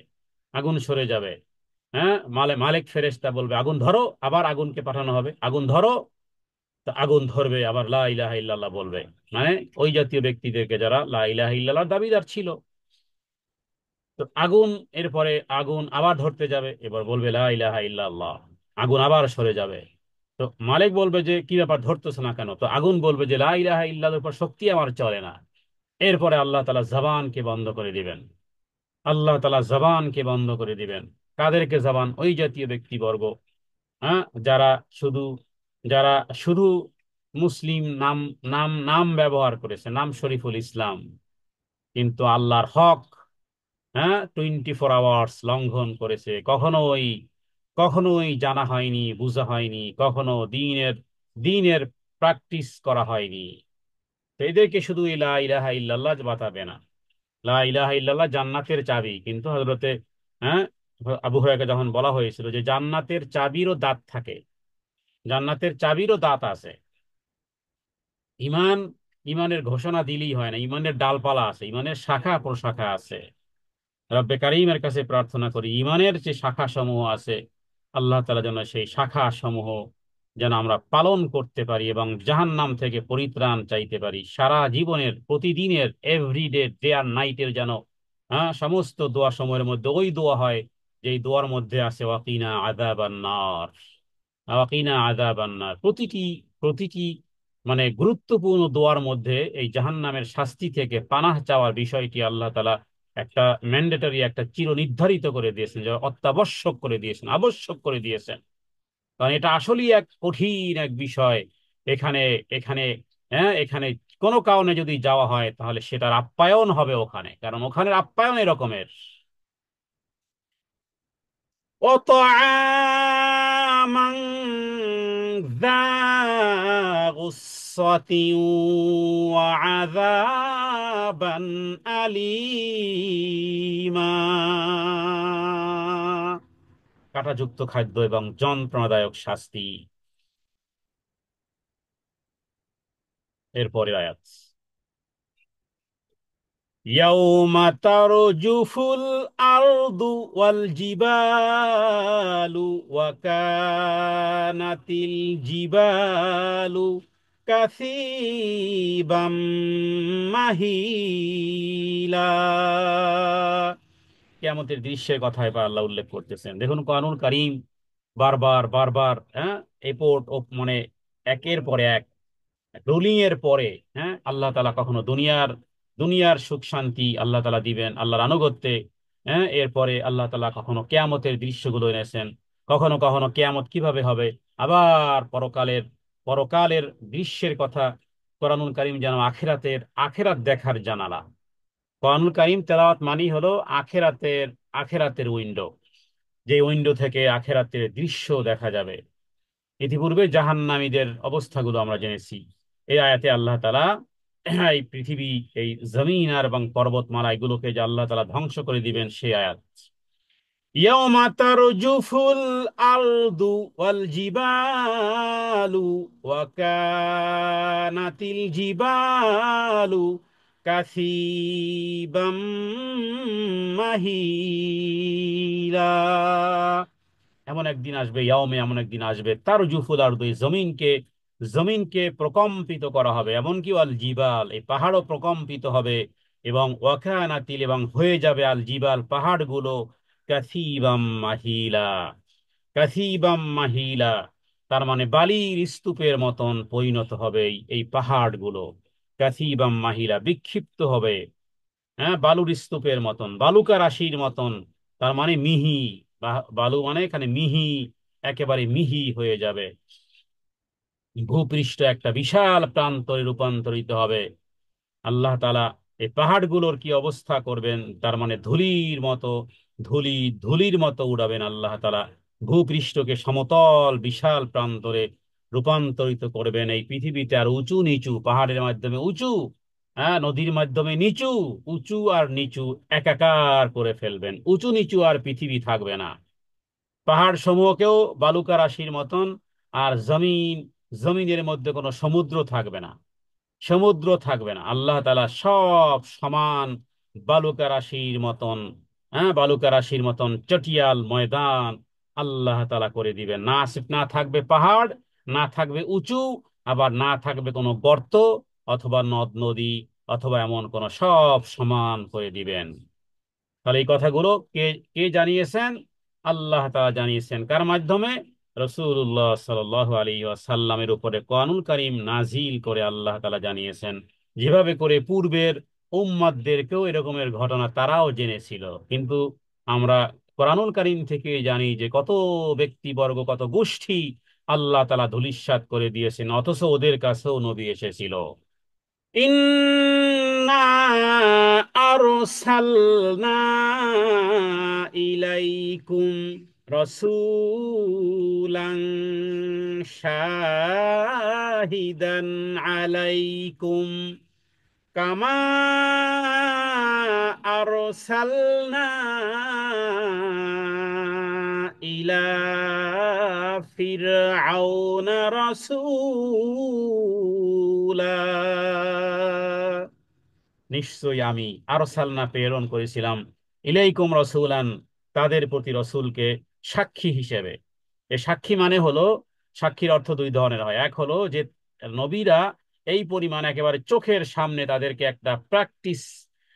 আগুন সরে যাবে। হ্যাঁ, মালিক ফেরেশতা বলবে আগুন ধরো, আবার আগুনকে পাঠানো হবে, আগুন ধরো। তো আগুন ধরবে, আবার লা ইলাহা ইল্লাল্লাহ বলবে। মানে ওই জাতীয় ব্যক্তিদেরকে যারা লা ইলাহা ইল্লাল্লাহর দাবিদার ছিল। তো আগুন, এরপরে আগুন আবার ধরতে যাবে, এবার বলবে লা ইলাহা ইল্লাল্লাহ। আগুন আবার সরে যাবে। তো মালিক বলবে যে কি ব্যাপার, ধরতেছে না কেন? তো আগুন বলবে যে লা ইলাহা ইল্লাল্লাহর উপর শক্তি আমার চলে না। এরপরে আল্লাহ তাআলা জবানকে বন্ধ করে দিবেন। আল্লাহ তাআলা জবানকে বন্ধ করে দিবেন। কাদেরকে জবান? ওই জাতীয় ব্যক্তিবর্গ, হ্যাঁ, যারা শুধু যারা শুধু মুসলিম নাম নাম নাম ব্যবহার করেছে, নাম শরীফুল ইসলাম, কিন্তু আল্লাহর হক, হ্যাঁ, 24 আওয়ার্স লঙ্ঘন করেছে। কখনোই কখনোই জানা হয়নি, বোঝা হয়নি, কখনো দিনের দিনের প্র্যাকটিস করা হয়নি। তো এদেরকে শুধু লা ইলাহা ইল্লাল্লাহ বাতাবে না। লা ইলাহা ইল্লাল্লাহ জান্নাতের চাবি, কিন্তু হযরতে, হ্যাঁ, আবু হুরায়রা যখন বলা হয়েছিল যে জান্নাতের চাবিরও দাঁত থাকে, জান্নাতের চাবিরও দাঁত আছে। ইমান, ইমানের ঘোষণা দিলেই হয় না, ইমানের ডালপালা আছে, ইমানের শাখা প্রশাখা আছে। রব্বে কারিমের কাছে প্রার্থনা করি ইমানের যে শাখা সমূহ আছে, আল্লাহ তাআলা যেন সেই শাখা সমূহ যেন আমরা পালন করতে পারি এবং জাহান্নাম থেকে পরিত্রাণ চাইতে পারি। সারা জীবনের, প্রতিদিনের, এভরিডে, ডে আর নাইটের যেন, হ্যাঁ, সমস্ত দোয়া সময়ের মধ্যে ওই দোয়া হয় যেই দোয়ার মধ্যে আছে ওয়াকিনা আযাবান নার, ওয়াকিনা আযাবান নার। প্রতিটি প্রতিটি মানে গুরুত্বপূর্ণ দোয়ার মধ্যে এই জাহান্নামের শাস্তি থেকে পানাহ চাওয়ার বিষয়টি আল্লাহ তাআলা একটা ম্যান্ডেটরি, একটা চির নির্ধারিত করে দিয়েছেন, যে অত্যাবশ্যক করে দিয়েছেন, আবশ্যক করে দিয়েছেন। কারণ এটা আসলেই এক কঠিন এক বিষয়। এখানে এখানে হ্যাঁ, এখানে কোনো কারণে যদি যাওয়া হয় তাহলে সেটার আপ্যায়ন হবে ওখানে, কারণ ওখানের আপ্যায়ন এরকমের। وطعاما ذا غصة وعذابا أليما। কাঁটাযুক্ত খাদ্য এবং যন্ত্রণাদায়ক শাস্তি। এরপরের আয়াত, ইয়াউমা তারজুফুল আরদু ওয়াল জিবালু ওয়া কানাতিল জিবালু কাসীবাম মাহিলা। কিয়ামতের দৃশ্যের কথা এবার আল্লাহ উল্লেখ করতেছেন। দেখুন, কোরআনুল কারীম বারবার বারবার, হ্যাঁ, এপোর্ট ও মানে একের পর এক রুলিং এর পরে, হ্যাঁ, আল্লাহ তাআলা কখনো দুনিয়ার দুনিয়ার সুখ শান্তি আল্লাহ তাআলা দিবেন আল্লাহর আনুগত্যে। হ্যাঁ, এরপরে আল্লাহ তাআলা কখনো কেয়ামতের দৃশ্যগুলো এনেছেন, কখনো কখনো কেয়ামত কিভাবে হবে, আবার পরকালের পরকালের দৃশ্যের কথা। কোরআনুল কারীম যেন আখেরাত দেখার জানালা। কোরআনুল কারীম তেলাওয়াত মানি হলো আখেরাতের উইন্ডো, যে উইন্ডো থেকে আখেরাতের দৃশ্য দেখা যাবে। ইতিপূর্বে জাহান্নামীদের অবস্থাগুলো আমরা জেনেছি। এই আয়াতে আল্লাহ তাআলা এই পৃথিবী, এই জমিন আর এবং পর্বতমালা এগুলোকে যে আল্লাহ তাআলা ধ্বংস করে দিবেন সেই আয়াত। ইয়াউমা তারজুফুল আরদু ওয়াল জিবালু ওয়া কানাতিল জিবালু কাসীবাম মাহিলা। এমন একদিন আসবে, ইয়াউমে, এমন একদিন আসবে, তার জুফুল আরদু, এই জমিনকে প্রকম্পিত করা হবে, এমনকি আল জিবাল, এই পাহাড়ও প্রকম্পিত হবে। এবং ওয়াকানাতিল, এবং হয়ে যাবে আল জিবাল, পাহাড়গুলো কাসীবাম মাহিলা, কাসীবাম মাহিলা, তার মানে বালির স্তূপের মতন পরিণত হবে এই পাহাড়গুলো। কাথিবাম মাহিলা, বিক্ষিপ্ত হবে, হ্যাঁ, বালুর স্তূপের মতন, বালুকা রাশির মতন। তার মানে মিহি, বালু মানে এখানে মিহি, একেবারে মিহি হয়ে যাবে। ভূপৃষ্ঠ একটা বিশাল প্রান্তরে রূপান্তরিত হবে। আল্লাহ তাআলা এই পাহাড়গুলোর কি অবস্থা করবেন, তার মানে ধুলির মতো, ধুলি ধুলির মতো উড়াবেন আল্লাহ তাআলা। ভূপৃষ্ঠকে সমতল বিশাল প্রান্তরে রূপান্তরিত করবেন। এই পৃথিবীতে আর উঁচু নিচু, পাহাড়ের মাধ্যমে উঁচু, হ্যাঁ, নদীর মাধ্যমে নিচু, উঁচু আর নিচু একাকার করে ফেলবেন। উঁচু নিচু আর পৃথিবী থাকবে না। পাহাড় সমূহকেও বালুকা রাশির মতন, আর জমিনের মধ্যে কোনো সমুদ্র থাকবে না, সমুদ্র থাকবে না। আল্লাহ তাআলা সব সমান বালুকা রাশির মতন, হ্যাঁ, বালুকা রাশির মতন চটিয়াল ময়দান আল্লাহ তাআলা করে দিবেন। না না থাকবে পাহাড়, না থাকবে উঁচু, আবার না থাকবে কোনো গর্ত অথবা নদ নদী অথবা এমন কোন, সব সমান করে দিবেন। তাহলে এই কথাগুলো কে কে জানিয়েছেন? আল্লাহ তাআলা জানিয়েছেন। কার মাধ্যমে? রাসূলুল্লাহ সাল্লাল্লাহু আলাইহি ওয়াসাল্লামের উপরে কোরআনুল কারীম নাজিল করে আল্লাহ তাআলা জানিয়েছেন। যেভাবে করে পূর্বের উম্মাদদেরকেও এরকমের ঘটনা তারাও জেনেছিল, কিন্তু আমরা কোরআনুল কারীম থেকে জানি যে কত ব্যক্তিবর্গ, কত গোষ্ঠী আল্লাহ তাআলা ধূলিসাৎ করে দিয়েছেন, অথচ ওদের কাছেও নবী এসেছিল। ইন্না আরসালনা ইলাইকুম রাসূলান শাহিদান আলাইকুম কামা আরসালনা ইলা ফিরআউনা রাসূলা। নিশ্চয়ই আমি আরসালনা প্রেরণ করেছিলাম ইলাইকুম রসুলান, তাদের প্রতি রসুলকে সাক্ষী হিসেবে। এ সাক্ষী মানে হলো, সাক্ষীর অর্থ দুই ধরনের হয়। এক হলো যে নবীরা এই পরিমাণ একেবারে চোখের সামনে তাদেরকে একটা প্র্যাকটিস,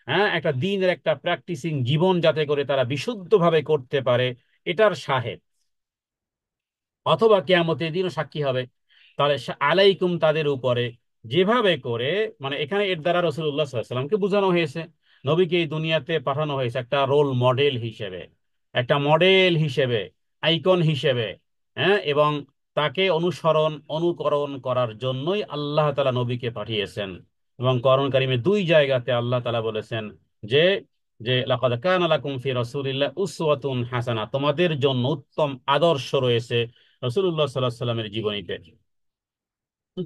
হ্যাঁ, একটা দিনের একটা প্র্যাকটিসিং জীবন যাতে করে তারা বিশুদ্ধভাবে করতে পারে, এটার শাহেদ। অথবা কিয়ামতের দিনও সাক্ষী হবে। তাহলে আলাইকুম, তাদের উপরে, যেভাবে করে, মানে এখানে এর দ্বারা রাসূলুল্লাহ সাল্লাল্লাহু আলাইহি ওয়াসাল্লামকে বোঝানো হয়েছে, নবীকে এই দুনিয়াতে পাঠানো হয়েছে একটা রোল মডেল হিসেবে, একটা মডেল হিসেবে, আইকন হিসেবে, হ্যাঁ, এবং তাকে অনুসরণ অনুকরণ করার জন্যই আল্লাহ তাআলা নবীকে পাঠিয়েছেন। এবং কোরআন কারীমে দুই জায়গাতে আল্লাহ তাআলা বলেছেন যে যে লাকাদ কানা লাকুম ফি রাসূলিল্লাহ উসওয়াতুন হাসানা, তোমাদের জন্য উত্তম আদর্শ রয়েছে রাসূলুল্লাহ সাল্লাল্লাহু আলাইহি সাল্লামের জীবনীতে।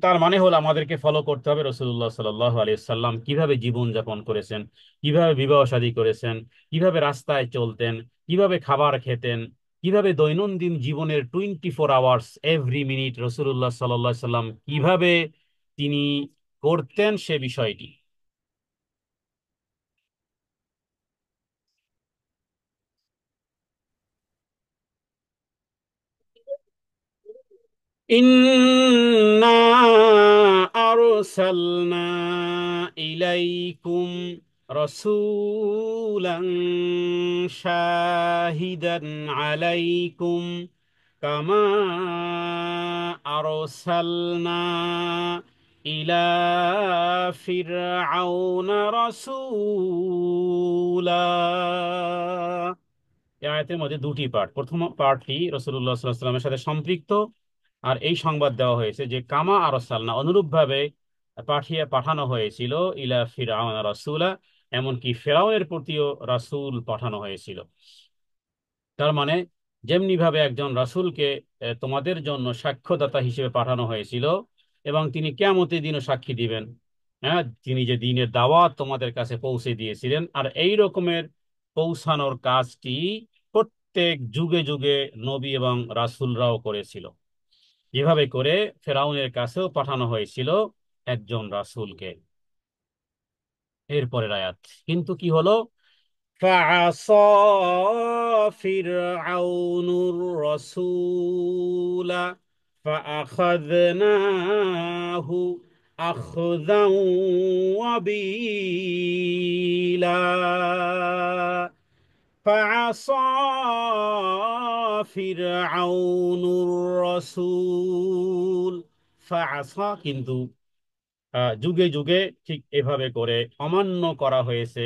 তার মানে হলো আমাদেরকে ফলো করতে হবে রাসূলুল্লাহ সাল্লাল্লাহু আলাইহি সাল্লাম কিভাবে জীবন যাপন করেছেন, কিভাবে বিবাহ শাদী করেছেন, কিভাবে রাস্তায় চলতেন, কিভাবে খাবার খেতেন, কিভাবে দৈনন্দিন জীবনের 24 আওয়ার্স এভরি মিনিট রাসূলুল্লাহ সাল্লাল্লাহু আলাইহি সাল্লাম কিভাবে তিনি করতেন সে বিষয়টি। ইন্না আরসালনা ইলাইকুম রাসূলান শাহিদান আলাইকুম কামা আরসালনা ইলা ফিরআউনা রাসূলা। এই আয়াতের মধ্যে দুটি পার্ট। প্রথম পার্টটি রাসূলুল্লাহ সাল্লাল্লাহু আলাইহি ওয়াসাল্লামের সাথে সম্পৃক্ত, আর এই সংবাদ দেওয়া হয়েছে যে কামা আরসালনা, অনুরূপভাবে পাঠানো হয়েছিল ইলা ফিরআউন রাসূলা, এমনকি ফেরাউনের প্রতিও রাসূল পাঠানো হয়েছিল। তার মানে যেমনি ভাবে একজন রাসূলকে তোমাদের জন্য সাক্ষ্যদাতা হিসেবে পাঠানো হয়েছিল, এবং তিনি কিয়ামতের দিনও সাক্ষী দিবেন, হ্যাঁ, তিনি যে দিনের দাওয়াত তোমাদের কাছে পৌঁছে দিয়েছিলেন, আর এই রকমের পৌঁছানোর কাজটি প্রত্যেক যুগে যুগে নবী এবং রাসূলরাও করেছিল। যেভাবে করে ফেরাউনের কাছেও পাঠানো হয়েছিল একজন রাসূলকে। এরপরের আয়াত, কিন্তু কি হলো? فعصى فرعون الرسول فأخذناه أخذا وبيلا। ফাআসা ফিরআউনুর রাসূল। ফাআসা কিন্তু যুগে যুগে ঠিক এভাবে করে অমান্য করা হয়েছে,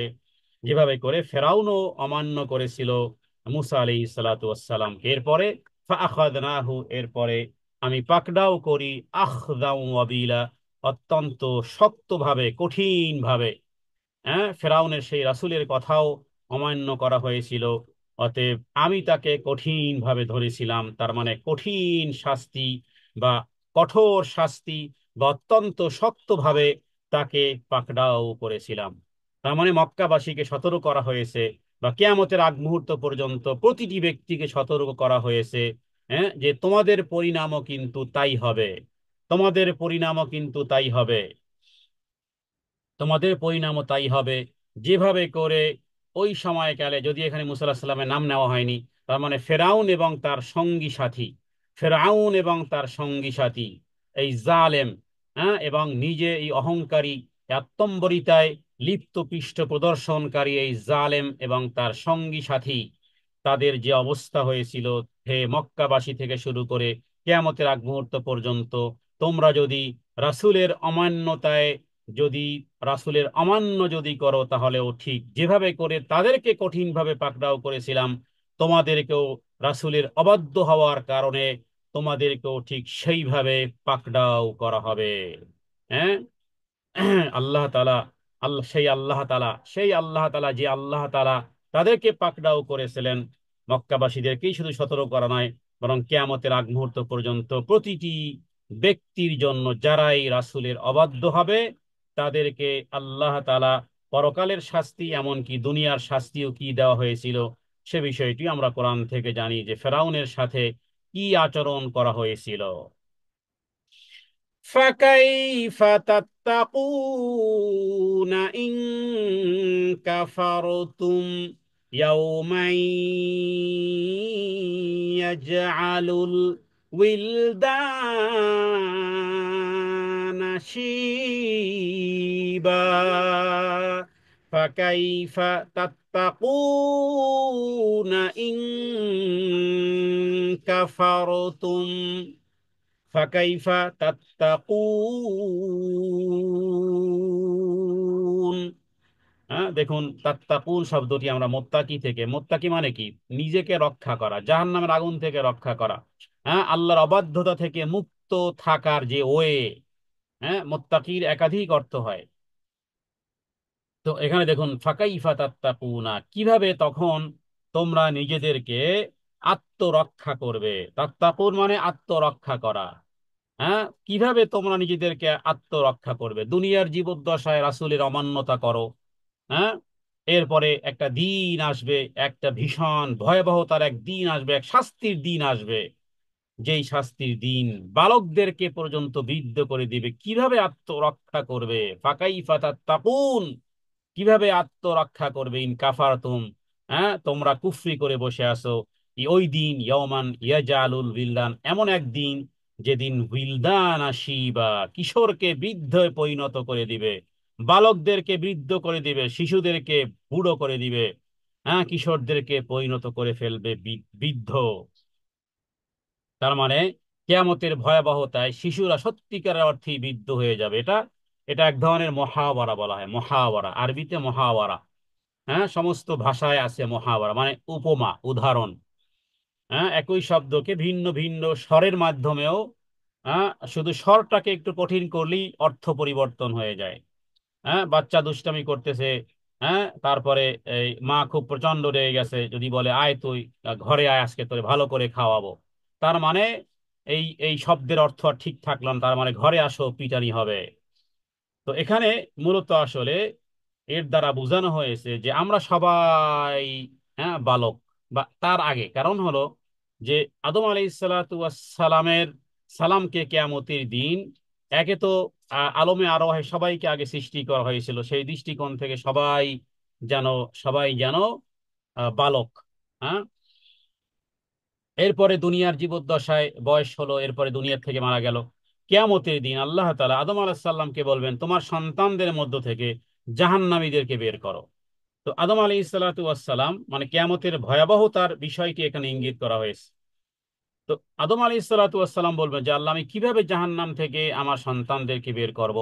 যেভাবে করে ফেরাউনও অমান্য করেছিল মুসা আলাইহিস সালাতু ওয়াস সালামকে। এরপরে ফাআখাযনাহু, এরপরে আমি পাকড়াও করি আখযাও ওয়াবিলা, অত্যন্ত শক্তভাবে, কঠিন ভাবে। হ্যাঁ, ফেরাউনের সেই রাসূলের কথাও অমান্য করা হয়েছিল, অতএব আমি তাকে কঠিন ভাবে ধরেছিলাম। তার মানে কঠিন শাস্তি বা কঠোর শাস্তি বা অত্যন্ত শক্তভাবে তাকে পাকড়াও করেছিলাম। তার মানে মক্কাবাসীকে সতর্ক করা হয়েছে, বা কিয়ামতের আগ মুহূর্ত পর্যন্ত প্রতিটি ব্যক্তিকে সতর্ক করা হয়েছে, হ্যাঁ, যে তোমাদের পরিণামও কিন্তু তাই হবে, তোমাদের পরিণামও কিন্তু তাই হবে, তোমাদের পরিণামও তাই হবে। যেভাবে করে ওই সময়কালে, যদি এখানে মুসা আলাহিস সাল্লামের নাম নেওয়া হয়নি, তার মানে ফেরাউন এবং তার সঙ্গী সাথী, ফেরাউন এবং তার সঙ্গী সাথী, এই জালেম, হ্যাঁ, এবং নিজে এই অহংকারী, আত্মম্বরিতায় লিপ্ত পৃষ্ঠ প্রদর্শনকারী এই জালেম এবং তার সঙ্গী সাথী, তাদের যে অবস্থা হয়েছিল, হে মক্কাবাসী থেকে শুরু করে কিয়ামতের আগ মুহূর্ত পর্যন্ত, তোমরা যদি রাসূলের অমান্যতায়, যদি রাসূলের অমান্য যদি করো, তাহলেও ঠিক যেভাবে করে তাদেরকে কঠিনভাবে পাকড়াও করেছিলাম, তোমাদেরকেও রাসূলের অবাধ্য হওয়ার কারণে তোমাদেরকেও ঠিক সেইভাবে পাকড়াও করা হবে। হ্যাঁ, আল্লাহ তাআলা, আল্লাহ, সেই আল্লাহ তাআলা, সেই আল্লাহ তাআলা, যে আল্লাহ তাআলা তাদেরকে পাকড়াও করেছিলেন, মক্কাবাসীদেরকেই শুধু সতর্ক করা নয়, বরং কিয়ামতের আগ মুহূর্ত পর্যন্ত প্রতিটি ব্যক্তির জন্য যারাই রাসূলের অবাধ্য হবে, তাদেরকে আল্লাহ তাআলা পরকালের শাস্তি, এমনকি দুনিয়ার শাস্তিও কি দেওয়া হয়েছিল, সে বিষয়টি আমরা কোরআন থেকে জানি, যে ফেরাউনের সাথে কি আচরণ করা হয়েছিল। فكيف تتقون إن كفرتم يوما يجعل الولدان شيبا؟ فكيف تتقون إن كفرتم ফাকাইফা তাত্তাকুন। হ্যাঁ, দেখুন, তাত্তাকুন শব্দটি আমরা মোত্তাকি থেকে, মোত্তাকি মানে কি, নিজেকে রক্ষা করা, জাহান্নামের আগুন থেকে রক্ষা করা, হ্যাঁ, আল্লাহর অবাধ্যতা থেকে মুক্ত থাকার যে ওয়ে। হ্যাঁ, মোত্তাকির একাধিক অর্থ হয়। তো এখানে দেখুন, ফাকাইফা তাত্তাকুনা, কিভাবে তখন তোমরা নিজেদেরকে আত্মরক্ষা করবে। তাত্তাকুন মানে আত্মরক্ষা করা। হ্যাঁ, কিভাবে তোমরা নিজেদেরকে আত্মরক্ষা করবে? দুনিয়ার জীবদ্দশায় রাসূলের অমান্যতা করো, হ্যাঁ, এরপরে একটা দিন আসবে, একটা ভীষণ ভয়াবহতার এক দিন আসবে, এক শাস্তির দিন আসবে, যেই শাস্তির দিন বালকদেরকে পর্যন্ত বিদ্ধ করে দিবে। কিভাবে আত্মরক্ষা করবে? ফাকাইফা তাত্তাকুন, কিভাবে আত্মরক্ষা করবে ইন কাফারতুম, হ্যাঁ, তোমরা কুফরি করে বসে আছো। ওই দিন ইয়াওমান ইয়াজালুল বিলদান, এমন একদিন যেদিন বিলদান আসিবা, কিশোরকে বৃদ্ধে পরিণত করে দিবে, বালকদেরকে বৃদ্ধ করে দিবে, শিশুদেরকে বুড়ো করে দিবে, হ্যাঁ, কিশোরদেরকে পরিণত করে ফেলবে বৃদ্ধ। তার মানে কিয়ামতের ভয়াবহতায় শিশুরা সত্যিকারের অর্থেই বৃদ্ধ হয়ে যাবে। এটা এটা এক ধরনের মহাওয়ারা বলা হয়, মহাওয়ারা, আরবিতে মহাওয়ারা। হ্যাঁ, সমস্ত ভাষায় আছে মহাবরা, মানে উপমা, উদাহরণ। হ্যাঁ, একই শব্দকে ভিন্ন ভিন্ন স্বরের মাধ্যমেও, হ্যাঁ, শুধু স্বরটাকে একটু কঠিন করলেই অর্থ পরিবর্তন হয়ে যায়। হ্যাঁ, বাচ্চা দুষ্টামি করতেছে, হ্যাঁ, তারপরে এই মা খুব প্রচন্ড রেগে গেছে, যদি বলে আয় তুই ঘরে আয়, আজকে তোরে ভালো করে খাওয়াবো, তার মানে এই এই শব্দের অর্থ আর ঠিক থাকলো না, তার মানে ঘরে আসো, পিটানি হবে। তো এখানে মূলত আসলে এর দ্বারা বোঝানো হয়েছে যে আমরা সবাই, হ্যাঁ, বালক, বা তার আগে কারণ হলো যে আদম আলাইহিসসালামের সালামকে কিয়ামতের দিন, একে তো আলমে আরওয়াহে সবাইকে আগে সৃষ্টি করা হয়েছিল, সেই দৃষ্টিকোণ থেকে যেন সবাই যেন বালক। হ্যাঁ, এরপরে দুনিয়ার জীবদ্দশায় বয়স হলো, এরপরে দুনিয়ার থেকে মারা গেল। কিয়ামতের দিন আল্লাহ তাআলা আদম আলাইহিস সালামকে বলবেন, তোমার সন্তানদের মধ্য থেকে জাহান্নামীদেরকে বের করো। তো আদম আলাইহিস সালাতু ওয়াস সালাম মানে কিয়ামতের ভয়াবহতার বিষয়টি এখানে ইঙ্গিত করা হয়েছে। তো আদম আলাইহিস সালাতু ওয়াস সালাম বলবেন যে আল্লাহ, আমি কিভাবে জাহান্নাম থেকে আমার সন্তানদেরকে বের করব,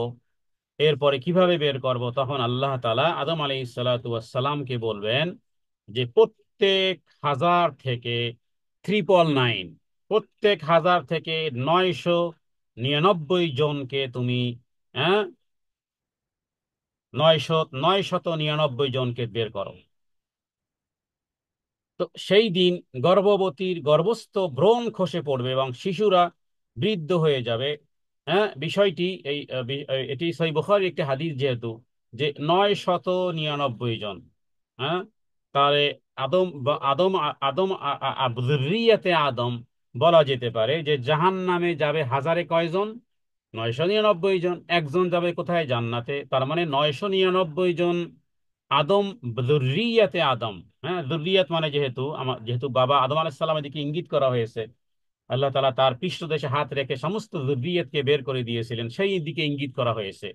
এরপরে কিভাবে বের করব? তখন আল্লাহ তাআলা আদম আলাইহিসসালামকে বলবেন যে প্রত্যেক হাজার থেকে 999, প্রত্যেক হাজার থেকে 999 জনকে তুমি, হ্যাঁ, 999 জনকে বের করো। তো সেই দিন গর্ভবতীর গর্ভস্থ ভ্রূণ খসে পড়বে এবং শিশুরা বৃদ্ধ হয়ে যাবে। হ্যাঁ, বিষয়টি এটি সহিহ বুখারীর একটি হাদিস, যেহেতু যে 999 জন, হ্যাঁ, তাহলে আদম আদম আদম যুররিয়াতে আদম বলা যেতে পারে যে জাহান্নামে যাবে হাজারে কয়জন? 999 জন। একজন যাবে কোথায়? জান্নাতে। তার মানে 999 জন আদম, যুররিয়াতে আদম। হ্যাঁ, যুররিয়াত মানে যেহেতু বাবা আদম আলাইহিস সালামের দিকে ইঙ্গিত করা হয়েছে, আল্লাহ তাআলা তার পৃষ্ঠদেশে হাত রেখে সমস্ত যুররিয়াতকে বের করে দিয়েছিলেন, সেই দিকে ইঙ্গিত করা হয়েছে।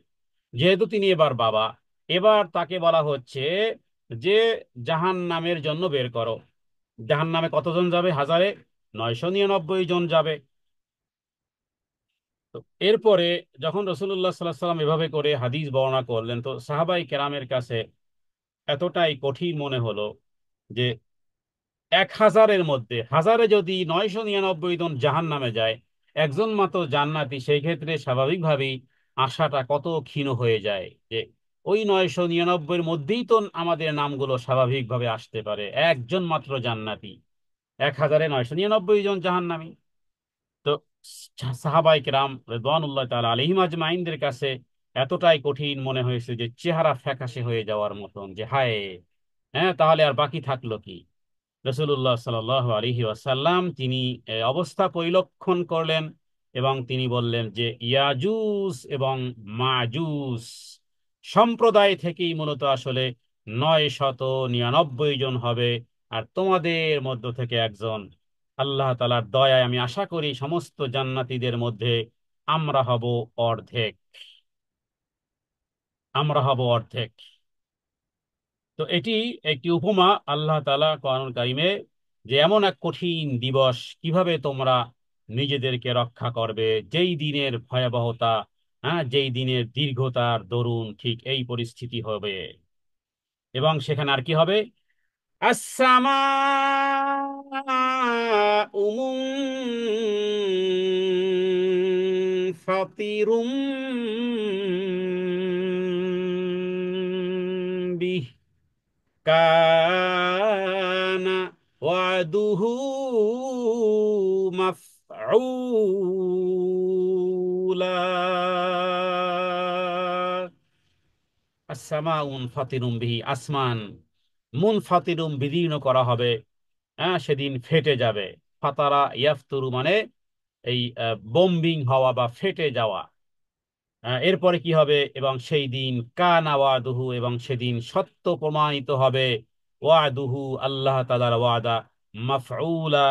যেহেতু তিনি এবার বাবা, এবার তাকে বলা হচ্ছে যে জাহান্নামের জন্য বের করো। জাহান্নামে কতজন যাবে? হাজারে 999 জন যাবে। তো এরপরে যখন রাসূলুল্লাহ সাল্লাল্লাহু আলাইহি সাল্লাম এভাবে করে হাদিস বর্ণনা করলেন, তো সাহাবাই কেরামের কাছে এতটাই কঠিন মনে হলো যে 1000-এর মধ্যে হাজারে যদি 999 জন জাহান নামে যায়, একজন মাত্র জান্নাতি, সেই ক্ষেত্রে স্বাভাবিকভাবেই আশাটা কত ক্ষীণ হয়ে যায় যে ওই 999-এর মধ্যেই তো আমাদের নামগুলো স্বাভাবিকভাবে আসতে পারে, একজন মাত্র জান্নাতি, 1000-এ 999 জন জাহান্নামী। তো সাহাবায়ে কেরাম রিদওয়ানুল্লাহ তাআলা আলাইহিম আজমাইনদের কাছে এতটাই কঠিন মনে হয়েছে যে চেহারা ফ্যাকাশে হয়ে যাওয়ার মতন, যে হায়, হ্যাঁ, তাহলে আর বাকি থাকলো কি? রাসূলুল্লাহ সাল্লাল্লাহু আলাইহি ওয়াসাল্লাম তিনি অবস্থা পরিলক্ষণ করলেন এবং তিনি বললেন যে ইয়াজুজ এবং মাজুজ সম্প্রদায় থেকেই মূলত আসলে 999 জন হবে, আর তোমাদের মধ্য থেকে একজন। আল্লাহ তাআলার দয়ায় আমি আশা করি সমস্ত জান্নাতীদের মধ্যে আমরা হব অর্ধেক, আমরা হব অর্ধেক। তো এটি একটি উপমা আল্লাহ তাআলা কোরআনুল কারীমে, যে এমন এক কঠিন দিবস কিভাবে তোমরা নিজেদেরকে রক্ষা করবে, যেই দিনের ভয়াবহতা, হ্যাঁ, যেই দিনের দীর্ঘতার দরুন ঠিক এই পরিস্থিতি হবে। এবং সেখানে আর কি হবে? ফাতিরুম বিহ কানা ওয়াদুহু মাফউলা। আসসামা ফাতিরুম বিহি, আসমান ফাতিরুম বিদীর্ণ করা হবে। হ্যাঁ, সেদিন ফেটে যাবে। ফাতারা ইয়াফতুরু মানে এই বোম্বিং হওয়া বা ফেটে যাওয়া। এরপরে কি হবে? এবং সেই দিন কানা ওয়াদুহু, এবং সেদিন সত্য প্রমাণিত হবে, ওয়াদুহু আল্লাহ তাআলার ওয়াদা, মাফউলা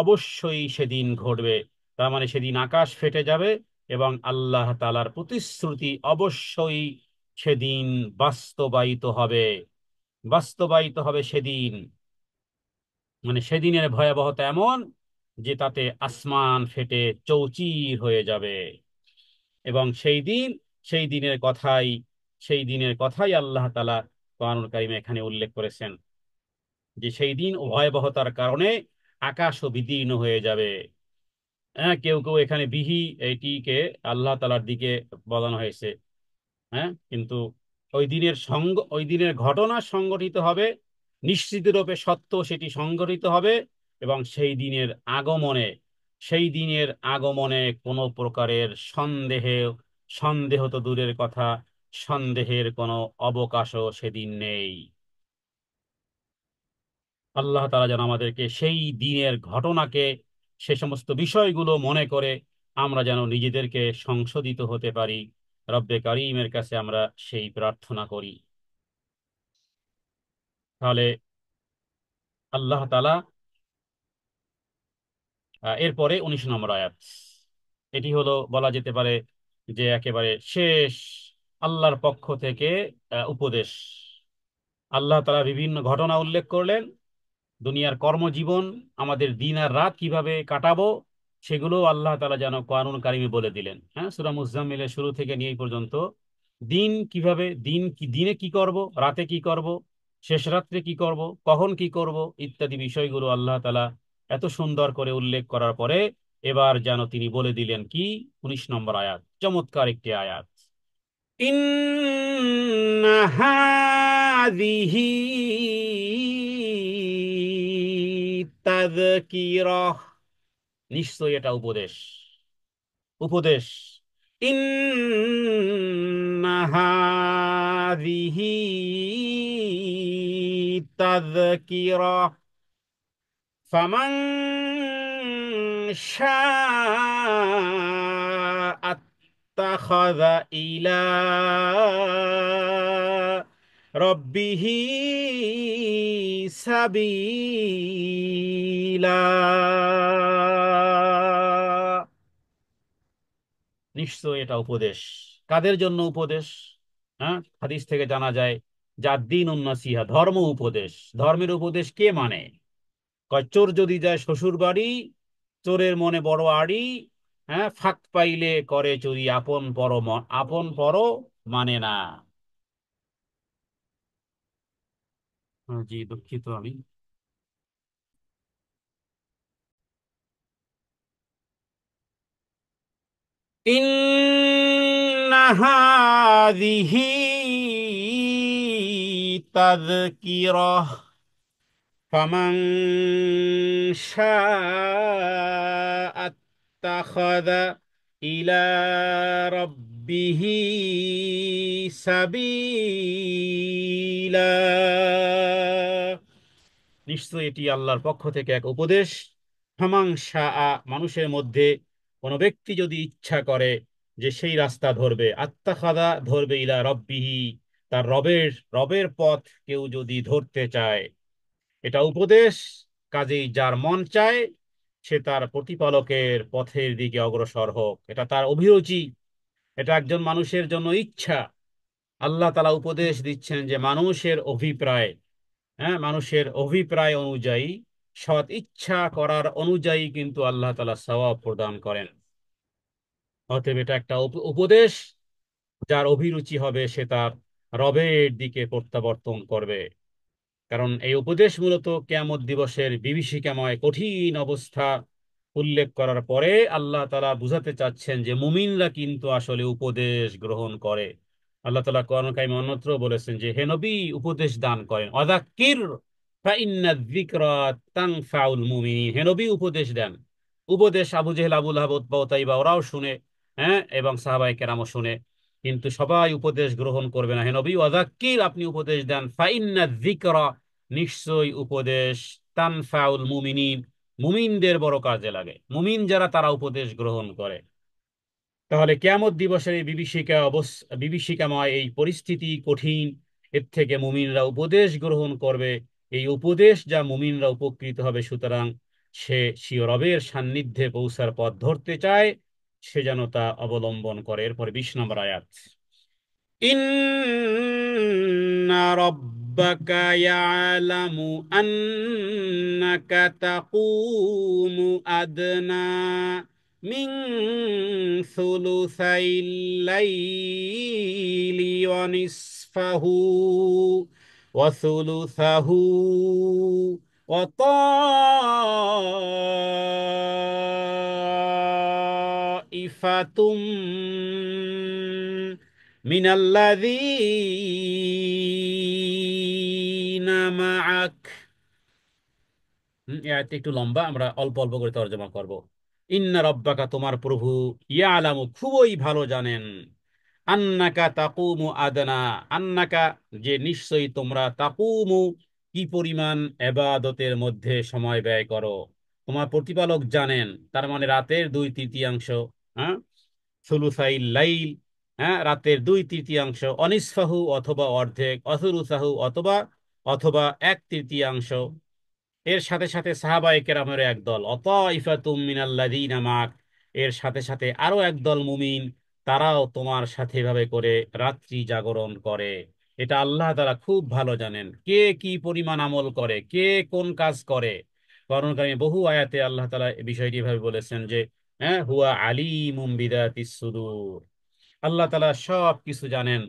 অবশ্যই সেদিন ঘটবে। তার মানে সেদিন আকাশ ফেটে যাবে এবং আল্লাহ তাআলার প্রতিশ্রুতি অবশ্যই সেদিন বাস্তবায়িত হবে। বাস্তবায়িত হবে সেদিন, মানে সেদিনের ভয়াবহতা এমন যে তাতে আসমান ফেটে চৌচির হয়ে যাবে। এবং সেই দিনের কথাই আল্লাহ তাআলা কোরআনুল কারীমে এখানে উল্লেখ করেছেন যে সেই দিন ভয়াবহতার কারণে আকাশও বিদীর্ণ হয়ে যাবে। হ্যাঁ, কেউ কেউ এখানে বিহি এইটিকে আল্লাহ তাআলার দিকে বলানো হয়েছে। হ্যাঁ, কিন্তু ওই দিনের ঘটনা সংঘটিত হবে, নিশ্চিত রূপে সত্য সেটি সংঘটিত হবে। এবং সেই দিনের আগমনে কোনো প্রকারের সন্দেহ তো দূরের কথা, সন্দেহের কোনো অবকাশও সেদিন নেই। আল্লাহ তাআলা যেন আমাদেরকে সেই দিনের ঘটনাকে, সে সমস্ত বিষয়গুলো মনে করে আমরা যেন নিজেদেরকে সংশোধিত হতে পারি, রব্বে কারীমের কাছে আমরা সেই প্রার্থনা করি। তাহলে আল্লাহ তাআলা এরপরে 19 নম্বর আয়াত, এটি হলো বলা যেতে পারে যে একেবারে শেষ আল্লাহর পক্ষ থেকে উপদেশ। আল্লাহ তাআলা বিভিন্ন ঘটনা উল্লেখ করলেন, দুনিয়ার কর্মজীবন, আমাদের দিন আর রাত কিভাবে কাটাবো, সেগুলো আল্লাহ তাআলা যেন কোরআনুল কারিমে বলে দিলেন। হ্যাঁ, সূরা মুজাম্মিলের শুরু থেকে নিয়ে এই পর্যন্ত দিন কিভাবে, দিন কি, দিনে কি করব, রাতে কি করব, শেষ রাত্রে কি করব, কখন কি করব, ইত্যাদি বিষয়গুলো আল্লাহ তাআলা এত সুন্দর করে উল্লেখ করার পরে এবার যেন তিনি বলে দিলেন কি, 19 নম্বর আয়াত, চমৎকার একটি আয়াত। ইন্না হাযিহি তাযকিরাহ, নিশ্চয়ই এটা উপদেশ, উপদেশ। ইন্না হাযিহি তাযকিরাহ ফামান শাআ আত্তাখাযা ইলা রাব্বিহি সাবিলা। নিশ্চয় এটা উপদেশ। কাদের জন্য উপদেশ? হ্যাঁ, হাদিস থেকে জানা যায়, যার দিন উন্নাসিহা, ধর্ম উপদেশ। ধর্মের উপদেশ কে মানে? কয়, চোর যদি যায় শ্বশুর বাড়ি, চোরের মনে বড় আড়ি, হ্যাঁ, ফাঁক পাইলে করে চুরি, আপন পর আপন পর মানে না। জি দুঃখিত আমি। ইন্না হাযিহি তাযকিরাহ ফামান শাআ আত্তাখাযা ইলা রাব্বিহি সাবিলা। নিশ্চয়ই এটি আল্লাহর পক্ষ থেকে এক উপদেশ। ফামান শাআ, মানুষের মধ্যে কোনো ব্যক্তি যদি ইচ্ছা করে যে সেই রাস্তা ধরবে, আত্তাখাযা ধরবে, ইলা রব্বিহি, তার রবের, রবের পথ কেউ যদি ধরতে চায়, এটা উপদেশ। কাজেই যার মন চায় সে তার প্রতিপালকের পথের দিকে অগ্রসর হোক, এটা তার অভিরুচি, এটা একজন মানুষের জন্য ইচ্ছা। আল্লাহ তাআলা উপদেশ দিচ্ছেন যে মানুষের অভিপ্রায়, হ্যাঁ, মানুষের অভিপ্রায় অনুযায়ী, সৎ ইচ্ছা করার অনুযায়ী কিন্তু আল্লাহ তাআলা সওয়াব প্রদান করেন। অতএব এটা একটা উপদেশ। যার অভিরুচি হবে সে তার রবের দিকে প্রত্যাবর্তন করবে। কারণ এই উপদেশ মূলত কিয়ামত দিবসের বিভীষিকাময় কঠিন অবস্থা উল্লেখ করার পরে আল্লাহ তাআলা বুঝাতে চাচ্ছেন যে মুমিনরা কিন্তু আসলে উপদেশ গ্রহণ করে। আল্লাহ তাআলা কোরআন কারিমে অন্যত্র বলেছেন যে হে নবী, উপদেশ দান করেন, অযাক্কির ফাইন্না যিকরা তানফাউল মুমিনিন, হে নবী উপদেশ দেন। উপদেশ আবু জেহেল, আবু লাহাব, উতবা ও তাইবা ওরাও শুনে, হ্যাঁ, এবং সাহাবায়ে কেরামও শুনে, কিন্তু সবাই উপদেশ গ্রহণ করবে না। হে নবী, ওয়াযাক্কির, আপনি উপদেশ দেন, ফাইন্না যিকরা, নিশ্চয়ই উপদেশ, তানফাউল মুমিনিন, মুমিনদের বড় কাজে লাগে। মুমিন যারা, তারা উপদেশ গ্রহণ করে। তাহলে কিয়ামত দিবসের এই বিভীষিকাময় এই পরিস্থিতি কঠিন, এর থেকে মুমিনরা উপদেশ গ্রহণ করবে। এই উপদেশ যা, মুমিনরা উপকৃত হবে। সুতরাং সে স্বীয় রবের সান্নিধ্যে পৌঁছার পথ ধরতে চায়, সে যেন তা অবলম্বন করে। এরপরে 20 নম্বর আয়াত। ইন্না রাব্বাকা ইয়ালামু আন্নাকা তাকুমু আদনা মিন সুলুসাইল লাইলি ওয়া নিসফাহু ওয়া সুলুসাহু ওয়া তাইফাতুম মিনাল্লাযীনা মাআক। এই আয়াতটি একটু লম্বা, আমরা অল্প অল্প করে তর্জমা করব। ইন্না রব্বাকা, তোমার প্রভু, ইয়ালামু, খুবই ভালো জানেন, আন্নাকা তাকুমু আদনা, আন্নাকা, যে নিশ্চয়ই তোমরা, তাকুমু, কি পরিমাণ এবাদতের মধ্যে সময় ব্যয় করো, তোমার প্রতিপালক জানেন। তার মানে রাতের 2/3, হ্যাঁ, সুলুসাইল লাইল, হ্যাঁ, রাতের 2/3, অনিসফাহু, অথবা অর্ধেক, অসুলুসাহু, অথবা, অথবা 1/3। এর সাথে সাথে সাহাবায়ে কেরামের একদল, অতাইফাতুম মিনাল্লাযীনা মাক, এর সাথে সাথে আরো একদল মুমিন, তারাও তোমার সাথে এভাবে করে রাত্রি জাগরণ করে। এটা আল্লাহ তাআলা খুব ভালো জানেন, কে কি পরিমাণ আমল করে, কে কোন কাজ করে। কোরআন কারীমে বহু আয়াতে আল্লাহ তাআলা এই বিষয়টি এভাবে বলেছেন যে হ্যাঁ, হুয়া আলিমুম বিদাতিস সুদূর। আল্লাহ তাআলা সব কিছু জানেন।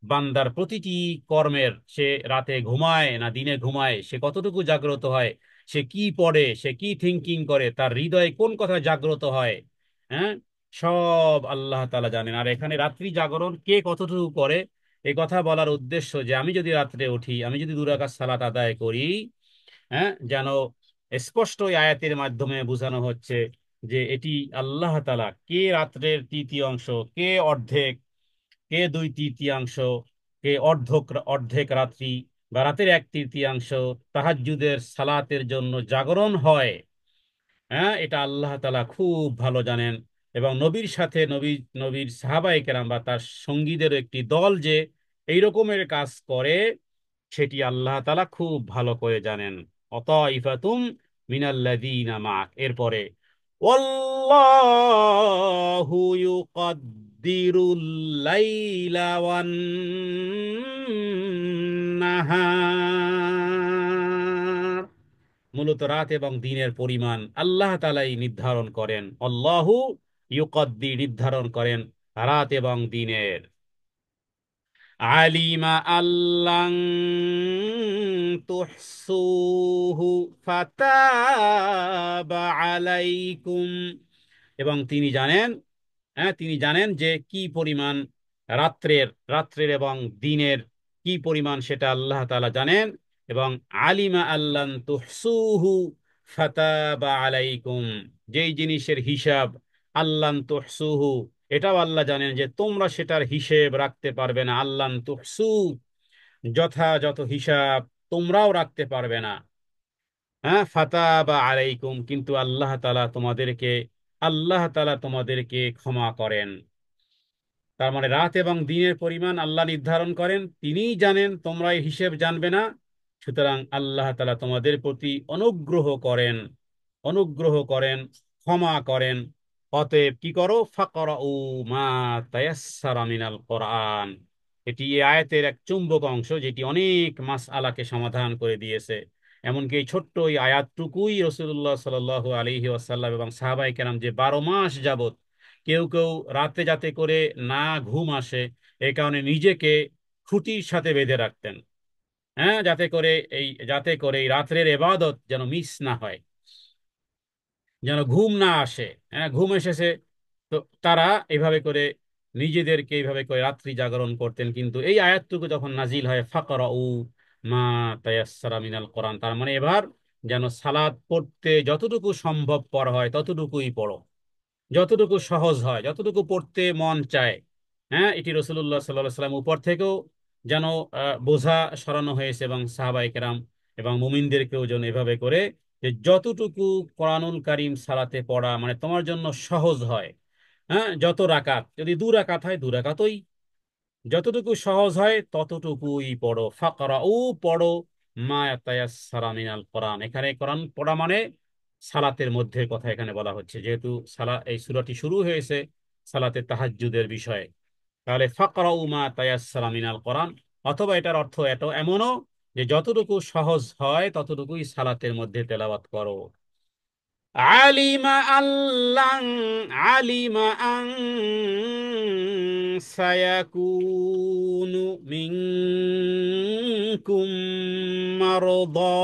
বান্দার প্রতিটি কর্মের, সে রাতে ঘুমায় না দিনে ঘুমায়, সে কতটুকু জাগ্রত হয়, সে কি পড়ে, সে কি থিঙ্কিং করে, তার হৃদয়ে কোন কথা জাগ্রত হয়, হ্যাঁ, সব আল্লাহ তাআলা জানেন। আর এখানে রাত্রি জাগরণ কে কতটুকু করে, এই কথা বলার উদ্দেশ্য যে আমি যদি রাত্রে উঠি, আমি যদি 2 রাকাত সালাত আদায় করি, হ্যাঁ, যেন স্পষ্ট এই আয়াতের মাধ্যমে বোঝানো হচ্ছে যে এটি আল্লাহ তাআলা, কে রাত্রের তৃতীয় অংশ, কে অর্ধেক, কে 2/3 কে অর্ধক অর্ধেক রাত্রি বা রাতের 1/3 তাহাজ্জুদের সালাতের জন্য জাগরণ হয়, হ্যাঁ, এটা আল্লাহ তাআলা খুব ভালো জানেন। এবং নবীর সাথে নবীর সাহাবায়ে কেরাম বা তার সঙ্গীদের একটি দল যে এই রকমের কাজ করে, সেটি আল্লাহ তাআলা খুব ভালো করে জানেন। অতাইফাতুম মিনাল্লাযীনা মাআক, এরপরে ওয়াল্লাহু ইউকাদ্দিরুল লাইলা ওয়ান নাহার। মূলত রাত এবং দিনের পরিমাণ আল্লাহ তাআলাই নির্ধারণ করেন। আল্লাহু ইউকাদ্দি, নির্ধারণ করেন রাত এবং দিনের। আলিমা আল্লাং তুহসুহু ফাতাবা আলাইকুম, এবং তিনি জানেন, হ্যাঁ, তিনি জানেন যে কি পরিমাণ রাত্রের রাত্রের এবং দিনের কি পরিমাণ, সেটা আল্লাহ তাআলা জানেন। এবং আলিমা আল্লান তুহসুহু ফাতাবা আলাইকুম, যেই জিনিসের হিসাব আল্লান তুহসুহু, এটাও আল্লাহ জানেন যে তোমরা সেটার হিসেব রাখতে পারবে না। আল্লান তুহসু, যথাযথ হিসাব তোমরাও রাখতে পারবে না। হ্যাঁ, ফাতাবা আলাইকুম, কিন্তু আল্লাহ তাআলা তোমাদেরকে ক্ষমা করেন। তার মানে রাত এবং দিনের পরিমাণ আল্লাহ নির্ধারণ করেন, তিনিই জানেন, তোমরা এই হিসেব জানবে না। সুতরাং আল্লাহ তাআলা তোমাদের প্রতি অনুগ্রহ করেন, ক্ষমা করেন। অতএব কি করো, ফাকরাউ মা তায়াসসারা মিনাল কোরআন। এটি এই আয়াতের এক চুম্বক অংশ, যেটি অনেক মাসআলাকে সমাধান করে দিয়েছে। এমনকি এই ছোট্ট এই আয়াতটুকুই রাসূলুল্লাহ সাল্লাল্লাহু আলাইহি ওয়াসাল্লাম এবং সাহাবায়ে কেরাম যে 12 মাস যাবত, কেউ কেউ রাতে যাতে করে না ঘুম আসে, এই কারণে নিজেকে খুঁটির সাথে বেঁধে রাখতেন, হ্যাঁ, যাতে করে এই রাত্রের ইবাদত যেন মিস না হয়, যেন ঘুম না আসে। হ্যাঁ, ঘুম এসেছে তো তারা এইভাবে করে নিজেদেরকে এইভাবে করে রাত্রি জাগরণ করতেন। কিন্তু এই আয়াতটুকু যখন নাজিল হয়, ফাকরাউ মা তায়াসসারা মিনাল কোরআন, তার মানে এবার যেন সালাত পড়তে যতটুকু সম্ভবপর হয় ততটুকুই পড়ো, যতটুকু সহজ হয়, যতটুকু পড়তে মন চায়। হ্যাঁ, এটি রাসূলুল্লাহ সাল্লাল্লাহু আলাইহি ওয়াসাল্লাম উপর থেকেও যেন বোঝা সরানো হয়েছে, এবং সাহাবায়ে কেরাম এবং মুমিনদেরকেও যেন এভাবে করে যে যতটুকু কোরআনুল কারীম সালাতে পড়া মানে তোমার জন্য সহজ হয়। হ্যাঁ, যত রাকাত, যদি 2 রাকাত হয় 2 রাকাতই, যতটুকু সহজ হয় ততটুকুই পড়ো। ফাকরাউ, পড়ো, মা তায়াসসারা মিনাল কোরআন। এখানে কোরআন পড়া মানে সালাতের মধ্যে কথা এখানে বলা হচ্ছে, যেহেতু এই সূরাটি শুরু হয়েছে সালাতে তাহাজ্জুদের বিষয়ে। তাহলে ফাকরাউ মা তায়াসসারা মিনাল কোরআন, অথবা এটার অর্থ এমনও যে যতটুকু সহজ হয় ততটুকুই সালাতের মধ্যে তেলাওয়াত করো। আলিমা আন সায়াকুনু মিনকুম মারদা,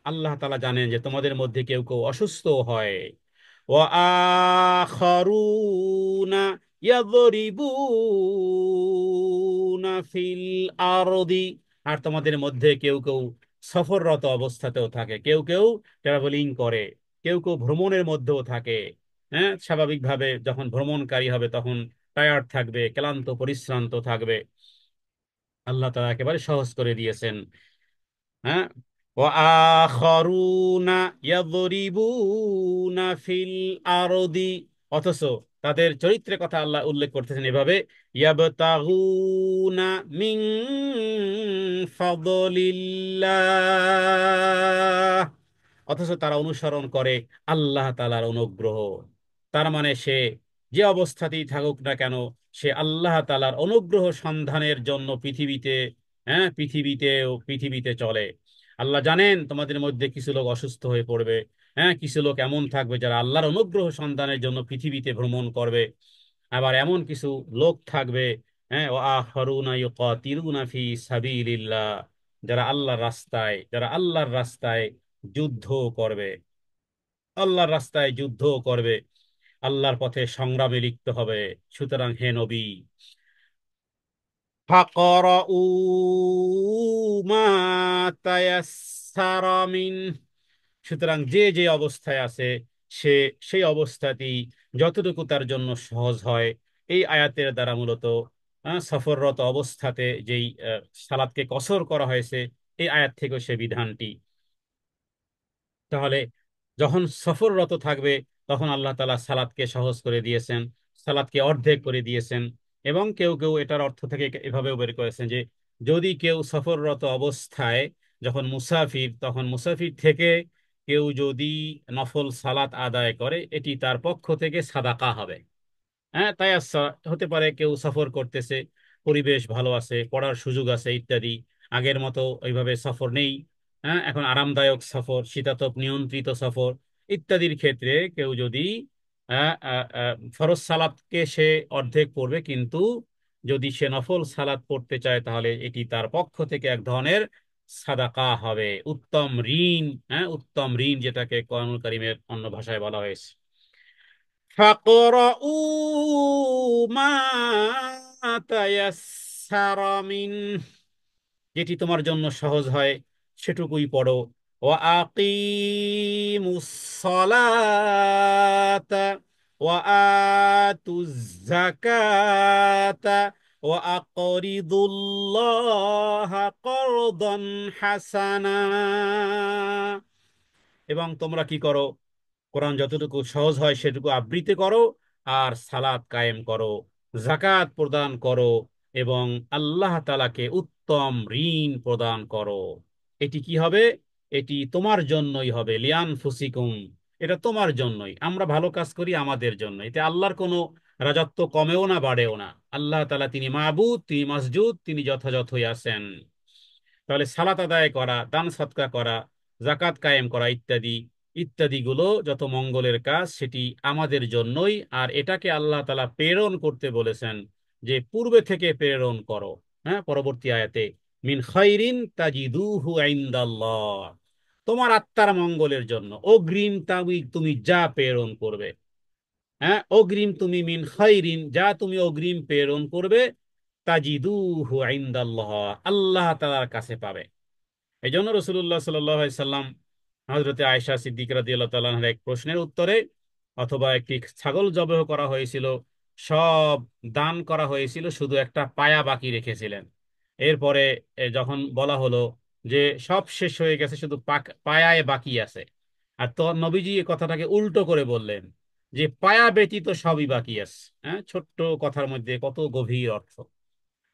আল্লাহ তাআলা জানেন যে তোমাদের মধ্যে কেউ কেউ অসুস্থ হয়। ওয়া আখারুনা ইয়াদরিবুনা ফিল আরদি, আর তোমাদের মধ্যে কেউ কেউ সফররত অবস্থাতেও থাকে, কেউ কেউ ট্রাভেলিং করে, কেউ কেউ ভ্রমণের মধ্যেও থাকে। হ্যাঁ, স্বাভাবিকভাবে যখন ভ্রমণকারী হবে তখন টায়ার্ড থাকবে, ক্লান্ত পরিশ্রান্ত থাকবে। আল্লাহ তাআলা একেবারে সহজ করে দিয়েছেন। হ্যাঁ, ওয়া আখারুনা ইয়াদরিবুনা ফিল আরদি, অথচ তাদের চরিত্রের কথা আল্লাহ উল্লেখ করতেছেন এভাবে, ইয়াবতাগুনা মিন ফাদলিল্লাহ, অথচ তারা অনুসরণ করে আল্লাহ তাআলার অনুগ্রহ। তার মানে সে যে অবস্থাতেই থাকুক না কেন, সে আল্লাহ তাআলার অনুগ্রহ সন্ধানের জন্য পৃথিবীতে, হ্যাঁ, পৃথিবীতে চলে। আল্লাহ জানেন তোমাদের মধ্যে কিছু লোক অসুস্থ হয়ে পড়বে, হ্যাঁ, কিছু লোক এমন থাকবে যারা আল্লাহর অনুগ্রহ সন্ধানের জন্য পৃথিবীতে ভ্রমণ করবে। আবার এমন কিছু লোক থাকবে, হ্যাঁ, ওয়া আখারুনা ইউকাতিলুনা ফি সাবিলিল্লাহ, যারা আল্লাহর রাস্তায় যুদ্ধ করবে, আল্লাহর রাস্তায় যুদ্ধ করবে, আল্লাহর পথে সংগ্রামে লিপ্ত হবে। সুতরাং হে নবী, ফাকরাউ মা তায়াসসারা মিন, সুতরাং যে যে অবস্থায় আছে সে সেই অবস্থাতেই যতটুকু তার জন্য সহজ হয়। এই আয়াতের দ্বারা মূলত সফররত অবস্থাতে যেই সালাতকে কসর করা হয়েছে, এই আয়াত থেকেও সে বিধানটি। তাহলে যখন সফররত থাকবে তখন আল্লাহ তাআলা সালাতকে সহজ করে দিয়েছেন, সালাতকে অর্ধেক করে দিয়েছেন। এবং কেউ কেউ এটার অর্থ থেকে এভাবেও বের করেছেন যে যদি কেউ সফররত অবস্থায়, যখন মুসাফির, তখন মুসাফির থেকে কেউ যদি নফল সালাত আদায় করে, এটি তার পক্ষ থেকে সাদাকা হবে। হ্যাঁ, তাই আচ্ছা, হতে পারে কেউ সফর করতেছে, পরিবেশ ভালো আছে, পড়ার সুযোগ আছে ইত্যাদি, আগের মতো ওইভাবে সফর নেই, হ্যাঁ, এখন আরামদায়ক সফর, শীতাতপ নিয়ন্ত্রিত সফর ইত্যাদির ক্ষেত্রে কেউ যদি ফরজ সালাতকে সে অর্ধেক পড়বে, কিন্তু যদি সে নফল সালাত পড়তে চায় তাহলে এটি তার পক্ষ থেকে এক ধরনের সাদাকা হবে, উত্তম ঋণ। হ্যাঁ, উত্তম ঋণ, যেটাকে কোরআনুল কারীমের অন্য ভাষায় বলা হয়েছে। ফাকরাউ মা তায়াসসারা মিন, যেটি তোমার জন্য সহজ হয় সেটুকুই পড়ো। ওয়া আকিমুস সালাতা ওয়া আতুজ যাকাতা ওয়া আকরিদুল্লাহা করদান হাসানা, এবং তোমরা কি করো, কোরআন যতটুকু সহজ হয় সেটুকু আবৃত্তি করো, আর সালাত কায়েম করো, জাকাত প্রদান করো, এবং আল্লাহ তাআলাকে উত্তম ঋণ প্রদান করো। এটি কি হবে? এটি তোমার জন্যই হবে, লিয়ান ফুসিকুম, এটা তোমার জন্যই। আমরা ভালো কাজ করি আমাদের জন্য, এতে আল্লাহর কোনো রাজত্ব কমেও না বাড়েও না। আল্লাহ তাআলা তিনি মাবুদ, তিনি মসজুদ, তিনি যথাযথই আছেন। তাহলে সালাত আদায় করা, দান সৎকা করা, জাকাত কায়েম করা ইত্যাদি ইত্যাদি গুলো যত মঙ্গলের কাজ, সেটি আমাদের জন্যই। আর এটাকে আল্লাহ তাআলা প্রেরণ করতে বলেছেন, যে পূর্বে থেকে প্রেরণ করো। হ্যাঁ, পরবর্তী আয়াতে মিন খাইরিন তাজিদুহু ইনদাল্লাহ, তোমার আত্মার মঙ্গলের জন্য অগ্রিম তুমি তুমি যা প্রেরণ করবে, হ্যাঁ, অগ্রিম তুমি মিন খাইরিন, যা তুমি অগ্রিম প্রেরণ করবে, তাজিদুহু ইনদাল্লাহ, আল্লাহ তাআলার কাছে পাবে। এই জন্য রসুল্লাহ সাল্লাম হযরতে আয়েশা সিদ্দিকা রাদিয়াল্লাহু তাআলা আনহার এক প্রশ্নের উত্তরে, অথবা একটি ছাগল জবাই করা হয়েছিল, সব দান করা হয়েছিল, শুধু একটা পায়া বাকি রেখেছিলেন। এরপরে যখন বলা হলো যে সব শেষ হয়ে গেছে, শুধু পায়ায় বাকি আছে, আর তো নবীজি এই কথাটাকে উল্টো করে বললেন যে পায়া ব্যতীত সবই বাকি আছে। হ্যাঁ, ছোট্ট কথার মধ্যে কত গভীর অর্থ।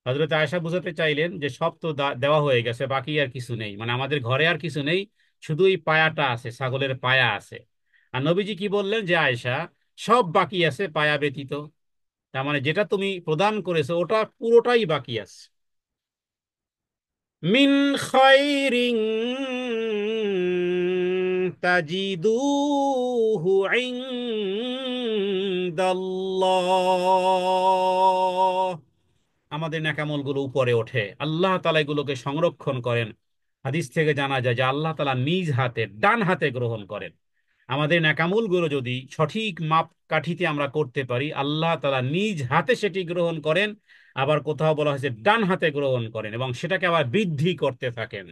হযরত আয়েশা বুঝাতে চাইলেন যে সব তো দেওয়া হয়ে গেছে, বাকি আর কিছু নেই, মানে আমাদের ঘরে আর কিছু নেই, শুধু এই পায়াটা আছে, ছাগলের পায়া আছে। আর নবীজি কি বললেন যে আয়েশা, সব বাকি আছে পায়া ব্যতীত, তার মানে যেটা তুমি প্রদান করেছো ওটা পুরোটাই বাকি আছে। মিন খাইরিন তাজিদুহু ইনদাল্লাহ, আমাদের নেকামল গুলো উপরে ওঠে, আল্লাহ তাআলা এগুলোকে সংরক্ষণ করেন। হাদিস থেকে জানা যায় যে আল্লাহ তাআলা নিজ হাতে, ডান হাতে গ্রহণ করেন। আমাদের নেকামল গুলো যদি সঠিক মাপ কাঠিতে আমরা করতে পারি, আল্লাহ তাআলা নিজ হাতে সেটি গ্রহণ করেন। আবার কোথাও বলা হয়েছে ডান হাতে গ্রহণ করেন, এবং সেটাকে আবার বৃদ্ধি করতে থাকেন,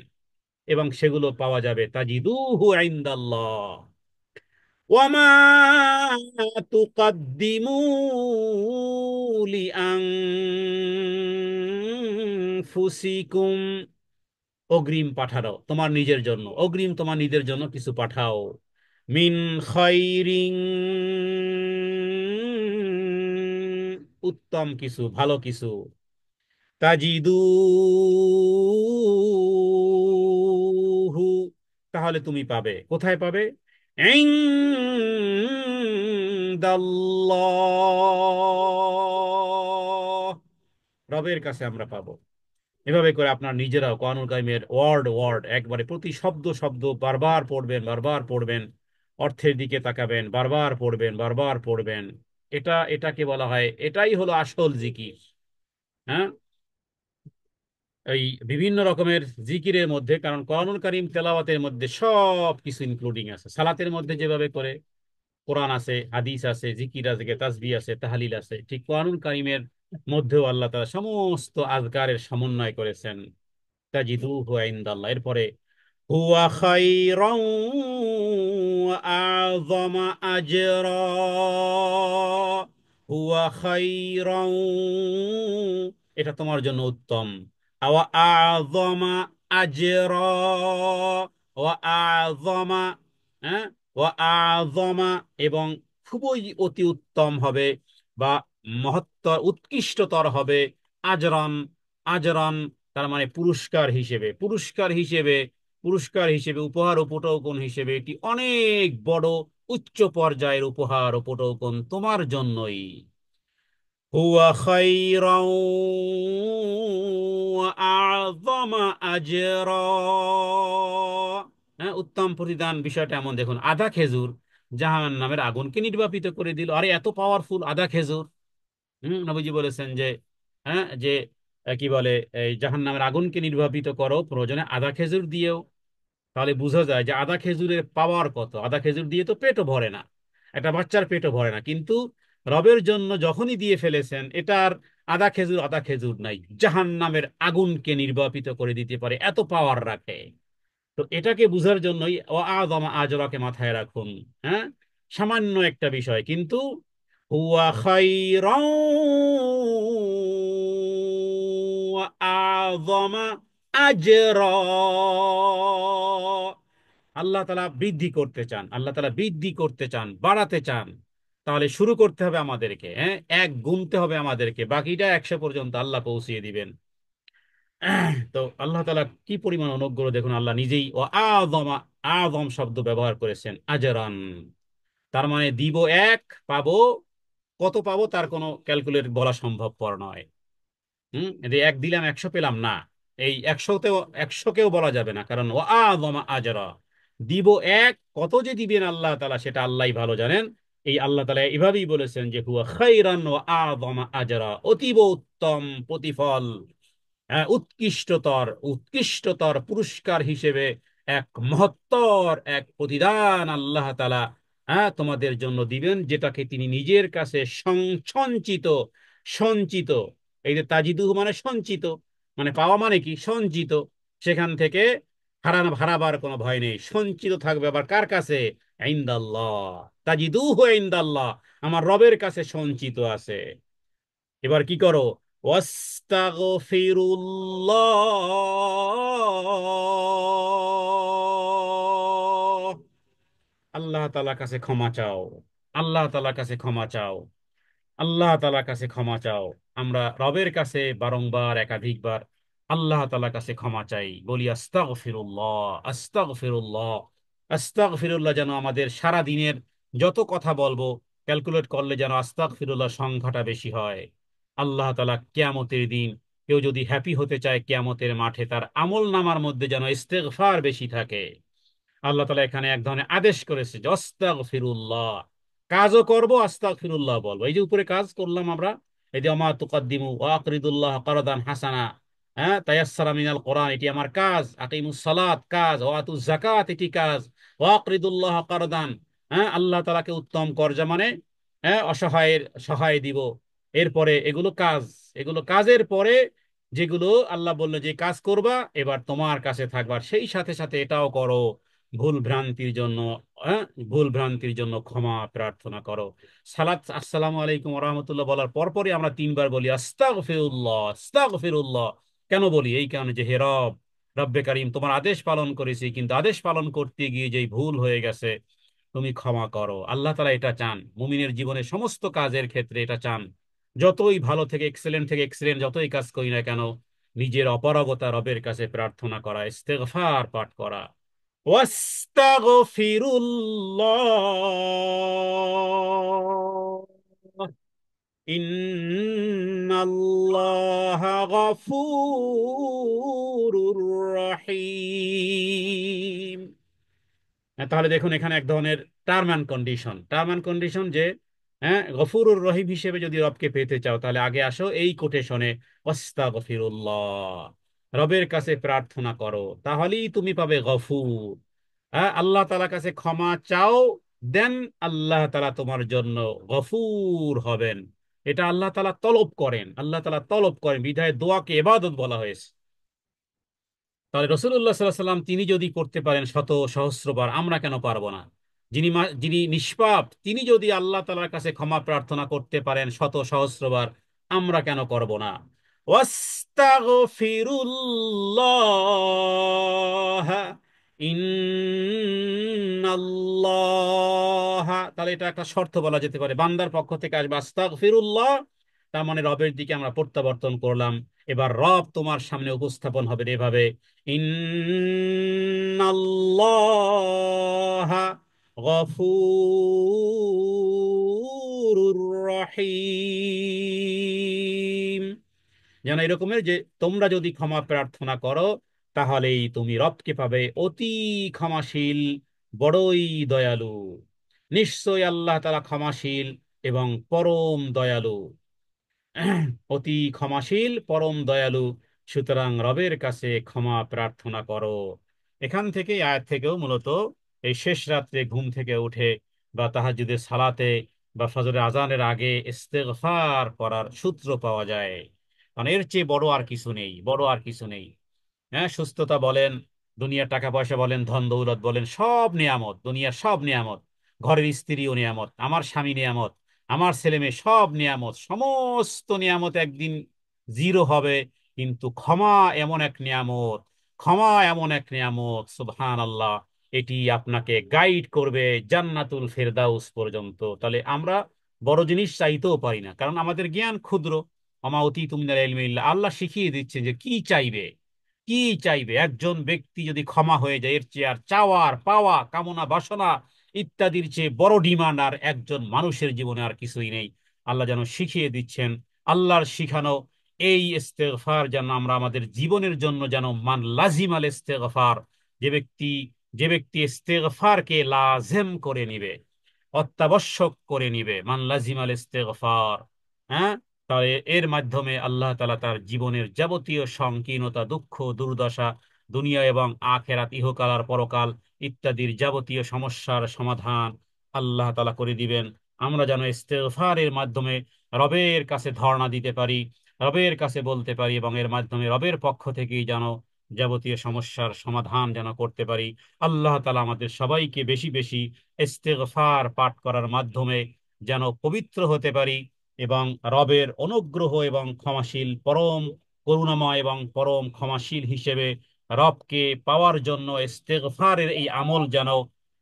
এবং সেগুলো পাওয়া যাবে তাজিদুহু ইনদাল্লাহ। ওয়ামা তুকাদ্দিমু লিআনফুসিকুম, অগ্রিম পাঠাও তোমার নিজের জন্য, অগ্রিম তোমার নিজের জন্য কিছু পাঠাও। মিন খাইরিন, উত্তম কিছু, ভালো কিছু, তাজিদুহু, তাহলে তুমি পাবে। কোথায় পাবে? ইনদাল্লাহ, রবের কাছে আমরা পাবো। এভাবে করে আপনার নিজেরাও কোরআনুল কারীমের ওয়ার্ড ওয়ার্ড একবারে প্রতি শব্দ শব্দ বারবার পড়বেন, বারবার পড়বেন, অর্থের দিকে তাকাবেন, বারবার পড়বেন, বারবার পড়বেন। এটাকে বলা হয়, এটাই হলো আসল জিকির। হ্যাঁ, এই বিভিন্ন রকমের জিকিরের মধ্যে, কারণ কোরআনুল কারীম তেলাওয়াতের মধ্যে সব কিছু ইনক্লুডিং আছে। সালাতের মধ্যে যেভাবে করে কোরআন আছে, হাদিস আছে, জিকির আছে, তাসবিহ আছে, তাহলিল আছে, ঠিক কোরআনুল কারীমের মধ্যেও আল্লাহ তাআলা সমস্ত আজকারের সমন্বয় করেছেন। তাজিদুহু ইনদাল্লাহ, এরপরে হুয়া খায়রান ওয়া আযমা আজরা, হুয়া খায়রান, এটা তোমার জন্য উত্তম, ওয়া আযমা আজরা, ওয়া আযমা, হ্যাঁ, ওয়া আযমা, এবং খুবই অতি উত্তম হবে বা মহত্তর উৎকৃষ্টতর হবে, আজরান, আজরান তার মানে পুরস্কার হিসেবে, পুরস্কার হিসেবে, পুরস্কার হিসেবে, উপহার উপটৌকন হিসেবে এটি অনেক বড় উচ্চ পর্যায়ের উপহার উপটৌকন তোমার জন্যই। হুয়া খায়রান ওয়া আযমা আজরা, হ্যাঁ, উত্তম প্রতিদান। বিষয়টা এমন, দেখুন, আধা খেজুর জাহান্নামের আগুনকে নির্বাপিত করে দিল। আরে এত পাওয়ারফুল আধা খেজুর! নবীজি বলেছেন যে, হ্যাঁ, যে কি বলে, এই জাহান্নামের আগুনকে নির্বাপিত করো প্রয়োজনে আধা খেজুর দিয়েও। তাহলে বোঝা যায় যে আধা খেজুরের পাওয়ার কত। আধা খেজুর দিয়ে তো পেটও ভরে না, একটা বাচ্চার পেটও ভরে না, কিন্তু রবের জন্য যখনই দিয়ে ফেলেছেন, এটার আধা খেজুর, আধা খেজুর নাই, জাহান্নামের আগুনকে নির্বাপিত করে দিতে পারে, এত পাওয়ার রাখে। তো এটাকে বুঝার জন্যই ও আযমা আজরাকে মাথায় রাখুন। হ্যাঁ, সামান্য একটা বিষয়, কিন্তু হুয়া খায়রান ওয়া আযমা আজরা, আল্লাহ তাআলা বৃদ্ধি করতে চান, আল্লাহ তাআলা বৃদ্ধি করতে চান, বাড়াতে চান। তাহলে শুরু করতে হবে আমাদেরকে, হ্যাঁ, এক গুনতে হবে আমাদেরকে, বাকিটা 100 পর্যন্ত আল্লাহ পৌঁছিয়ে দিবেন। তো আল্লাহ তাআলা কি পরিমাণ অনুগ্রহ দেখুন, আল্লাহ নিজেই ও আযমা, আযম শব্দ ব্যবহার করেছেন, আজরান, তার মানে দিব এক, পাবো কত, পাবো তার কোনো ক্যালকুলেট বলা সম্ভবপর নয়। যে এক দিলাম 100 পেলাম না, এই 100তেও 100কেও বলা যাবে না, কারণ ও আযমা আজরা, দিব এক, কত যে দিবেন আল্লাহ তাআলা সেটা আল্লাহই ভালো জানেন। এই আল্লাহ তাআলা এভাবেই বলেছেন যে হুয়া খায়রান ওয়া আযমা আজরা, অতীব উত্তম প্রতিফল, উৎকৃষ্টতর, উৎকৃষ্টতর পুরস্কার হিসেবে এক মহত্তর এক প্রতিদান আল্লাহ তাআলা, তোমাদের জন্য দিবেন, যেটাকে তিনি নিজের কাছে সঞ্চিত, সঞ্চিত, এই যে তাজিদুহু মানে সঞ্চিত, মানে পাওয়া মানে কি, সঞ্চিত, সেখান থেকে হারাবার কোনো ভয় নেই, সঞ্চিত থাকবে। আবার কার কাছে? ইনদাল্লাহ, তাজিদুহু ইনদাল্লাহ, আমার রবের কাছে সঞ্চিত আছে। এবার কি করো? ওয়াস্তাগফিরুল্লাহ, আল্লাহ তাআলার কাছে ক্ষমা চাও, আল্লাহ তাআলার কাছে ক্ষমা চাও, আল্লাহ তাআলার কাছে ক্ষমা চাও। আমরা রবের কাছে বারংবার, একাধিকবার আল্লাহ তাআলার কাছে ক্ষমা চাই, বলি আস্তাগফিরুল্লাহ, আস্তাগফিরুল্লাহ, আস্তাগফিরুল্লাহ, যেন আমাদের সারা দিনের যত কথা বলবো ক্যালকুলেট করলে যেন আস্তাগফিরুল্লাহ সংখ্যাটা বেশি হয়। আল্লাহ তাআলা কিয়ামতের দিন, কেউ যদি হ্যাপি হতে চায় কিয়ামতের মাঠে, তার আমল নামার মধ্যে যেন ইস্তেগফার বেশি থাকে। আল্লাহ তাআলা এখানে এক ধরনের আদেশ করেছে যে আস্তাগফিরুল্লাহ, কাজও করব, আস্তাগফিরুল্লাহ বলবো। এই যে উপরে কাজ করলাম আমরা, এই যে আমা তুকাদ্দিমু ওয়া আকরিদুল্লাহ কারদান হাসানা, হ্যাঁ, তায়াসসারা মিনাল কোরআন, এটি আমার কাজ। আকিমুস সালাত কাজ, ওয়া আতুজ যাকাত এটি কাজ, ওয়া আকরিদুল্লাহ কারদান, হ্যাঁ, আল্লাহ তাআলাকে উত্তম কর্জা মানে, হ্যাঁ, অসহায়ের সহায় দিব। এরপরে এগুলো কাজ, এগুলো কাজের পরে যেগুলো আল্লাহ বললো যে কাজ করবা, এবার তোমার কাছে থাকবার, সেই সাথে সাথে এটাও করো, ভুল ভ্রান্তির জন্য, হ্যাঁ, ভুল ভ্রান্তির জন্য ক্ষমা প্রার্থনা করো। সালাত আসসালামু আলাইকুম ওয়া রাহমাতুল্লাহ বলার পরপরই আমরা 3 বার বলি আস্তাগফিরুল্লাহ, আস্তাগফিরুল্লাহ। কেন বলি? এই কারণে যে হে রব, রব্বে কারীম, তোমার আদেশ পালন করেছি, কিন্তু আদেশ পালন করতে গিয়ে যেই ভুল হয়ে গেছে, তুমি ক্ষমা করো। আল্লাহ তাআলা এটা চান, মুমিনের জীবনের সমস্ত কাজের ক্ষেত্রে এটা চান। যতই ভালো থেকে এক্সেলেন্ট যতই কাজ করি না কেন, নিজের অপারগতা রবের কাছে প্রার্থনা করা, ইস্তেগফার পাঠ করা। ওয়াস্তাগফিরুল্লাহ ইন্নাল্লাহা গফুরুর রহিম। তাহলে দেখুন এখানে এক ধরনের টার্ম অ্যান্ড কন্ডিশন যে গফুরুর রহিম হিসেবে যদি রবকে পেতে চাও তাহলে আগে আসো এই কোটেশনে, আস্তাগফিরুল্লাহ, রবের কাছে প্রার্থনা করো, তাহলেই তুমি পাবে গফুর। আল্লাহ তাআলার কাছে ক্ষমা চাও, দেন আল্লাহ তাআলা তোমার জন্য গফুর হবেন। এটা আল্লাহ তাআলা তলব করেন, আল্লাহ তাআলা তলব করেন, বিধায় দোয়াকে ইবাদত বলা হয়েছে। তাহলে রসুল্লাহ সাল্লাহ সাল্লাম তিনি যদি করতে পারেন শত সহস্রবার, আমরা কেন পারবো না? যিনি নিষ্পাপ তিনি যদি আল্লাহ তাআলার কাছে ক্ষমা প্রার্থনা করতে পারেন শত সহস্রবার, আমরা কেন করব না? ওয়াস্তাগফিরুল্লাহ ইন্নাল্লাহ, তাহলে এটা একটা শর্ত বলা যেতে পারে, বান্দার পক্ষ থেকে আসবে আস্তাগফিরুল্লাহ, তার মানে রবের দিকে আমরা প্রত্যাবর্তন করলাম। এবার রব তোমার সামনে উপস্থাপন হবে এভাবে, ইন্নাল্লাহা গফুরুর রহিম। যেন এরকমের যে তোমরা যদি ক্ষমা প্রার্থনা করো তাহলেই তুমি রবকে পাবে অতি ক্ষমাশীল, বড়ই দয়ালু। নিশ্চয় আল্লাহ তাআলা ক্ষমাশীল এবং পরম দয়ালু, অতি ক্ষমাশীল পরম দয়ালু। সুতরাং রবের কাছে ক্ষমা প্রার্থনা করো। এখান থেকে আয়াত থেকেও মূলত এই শেষ রাত্রে ঘুম থেকে উঠে বা তাহাজ্জুদের সালাতে বা ফজরের আজানের আগে ইস্তেগফার করার সূত্র পাওয়া যায়। কারণ এর চেয়ে বড় আর কিছু নেই, বড় আর কিছু নেই। সুস্থতা বলেন, দুনিয়ার টাকা পয়সা বলেন, ধন দৌলত বলেন, সব নিয়ামত, দুনিয়ার সব নিয়ামত, ঘরের স্ত্রীও নিয়ামত, আমার স্বামী নিয়ামত, আমার ছেলে মেয়ে সব নিয়ামত, সমস্ত নিয়ামত একদিন জিরো হবে। কিন্তু ক্ষমা এমন এক নিয়ামত, ক্ষমা এমন এক নিয়ামত, সুবহান আল্লাহ, এটি আপনাকে গাইড করবে জান্নাতুল ফেরদাউস পর্যন্ত। তাহলে আমরা বড় জিনিস চাইতেও পারি না, কারণ আমাদের জ্ঞান ক্ষুদ্র। আমা অতীতুম মিনাল ইলমি ইল্লা, আল্লাহ শিখিয়ে দিচ্ছেন যে কি চাইবে, কি চাইবে। একজন ব্যক্তি যদি ক্ষমা হয়ে যায়, এর চেয়ে আর চাওয়ার পাওয়া কামনা বাসনা ইত্যাদির চেয়ে বড় ডিমান্ড আর একজন মানুষের জীবনে আর কিছুই নেই। আল্লাহ যেন শিখিয়ে দিচ্ছেন, আল্লাহর শিখানো এই ইস্তেগফার যেন আমরা আমাদের জীবনের জন্য যেন মান লাজিমাল ইস্তেগফার, যে ব্যক্তি যে ব্যক্তি ইস্তেগফারকে লাজেম করে নিবে, অত্যাবশ্যক করে নিবে, মান লাজিমাল ইস্তেগফার, হ্যাঁ, তাহলে এর মাধ্যমে আল্লাহ তাআলা তার জীবনের যাবতীয় সংকীর্ণতা, দুঃখ, দুর্দশা, দুনিয়া এবং আখেরাত, ইহকাল আর পরকাল ইত্যাদির যাবতীয় সমস্যার সমাধান আল্লাহ তাআলা করে দিবেন। আমরা যেন ইস্তেগফারের মাধ্যমে রবের কাছে ধর্ণা দিতে পারি, রবের কাছে বলতে পারি, এবং এর মাধ্যমে রবের পক্ষ থেকেই যেন যাবতীয় সমস্যার সমাধান যেন করতে পারি। আল্লাহ তাআলা আমাদের সবাইকে বেশি বেশি ইস্তেগফার পাঠ করার মাধ্যমে যেন পবিত্র হতে পারি, এবং রবের অনুগ্রহ এবং ক্ষমাশীল, পরম করুণাময় এবং পরম ক্ষমাশীল হিসেবে রবকে পাওয়ার জন্য ইস্তেগফারের এই আমল যেন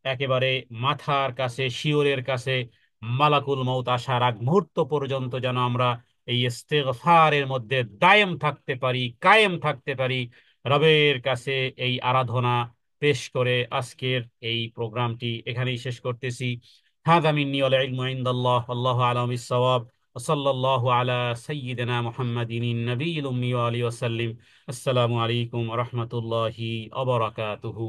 একেবারে মাথার কাছে, শিয়রের কাছে, মালাকুল মউত আসার আগ মুহূর্ত পর্যন্ত যেন আমরা এই ইস্তেগফারের মধ্যে দায়েম থাকতে পারি, কায়েম থাকতে পারি। রবের কাছে এই আরাধনা পেশ করে আজকের এই প্রোগ্রামটি এখানেই শেষ করতেছি। হাদা মিন্নি ওয়াল ইলমু ইনদাল্লাহ, আল্লাহু আ'লামু বিস-সাওয়াব। ওসল্লাল্লাহু আলা সাইয়্যিদিনা মুহাম্মাদিন নবিয়্যিল উম্মি ওয়া আলিহি ওয়াসাল্লিম। আসসালামু আলাইকুম ওয়া রাহমাতুল্লাহি ওয়া বারাকাতুহু।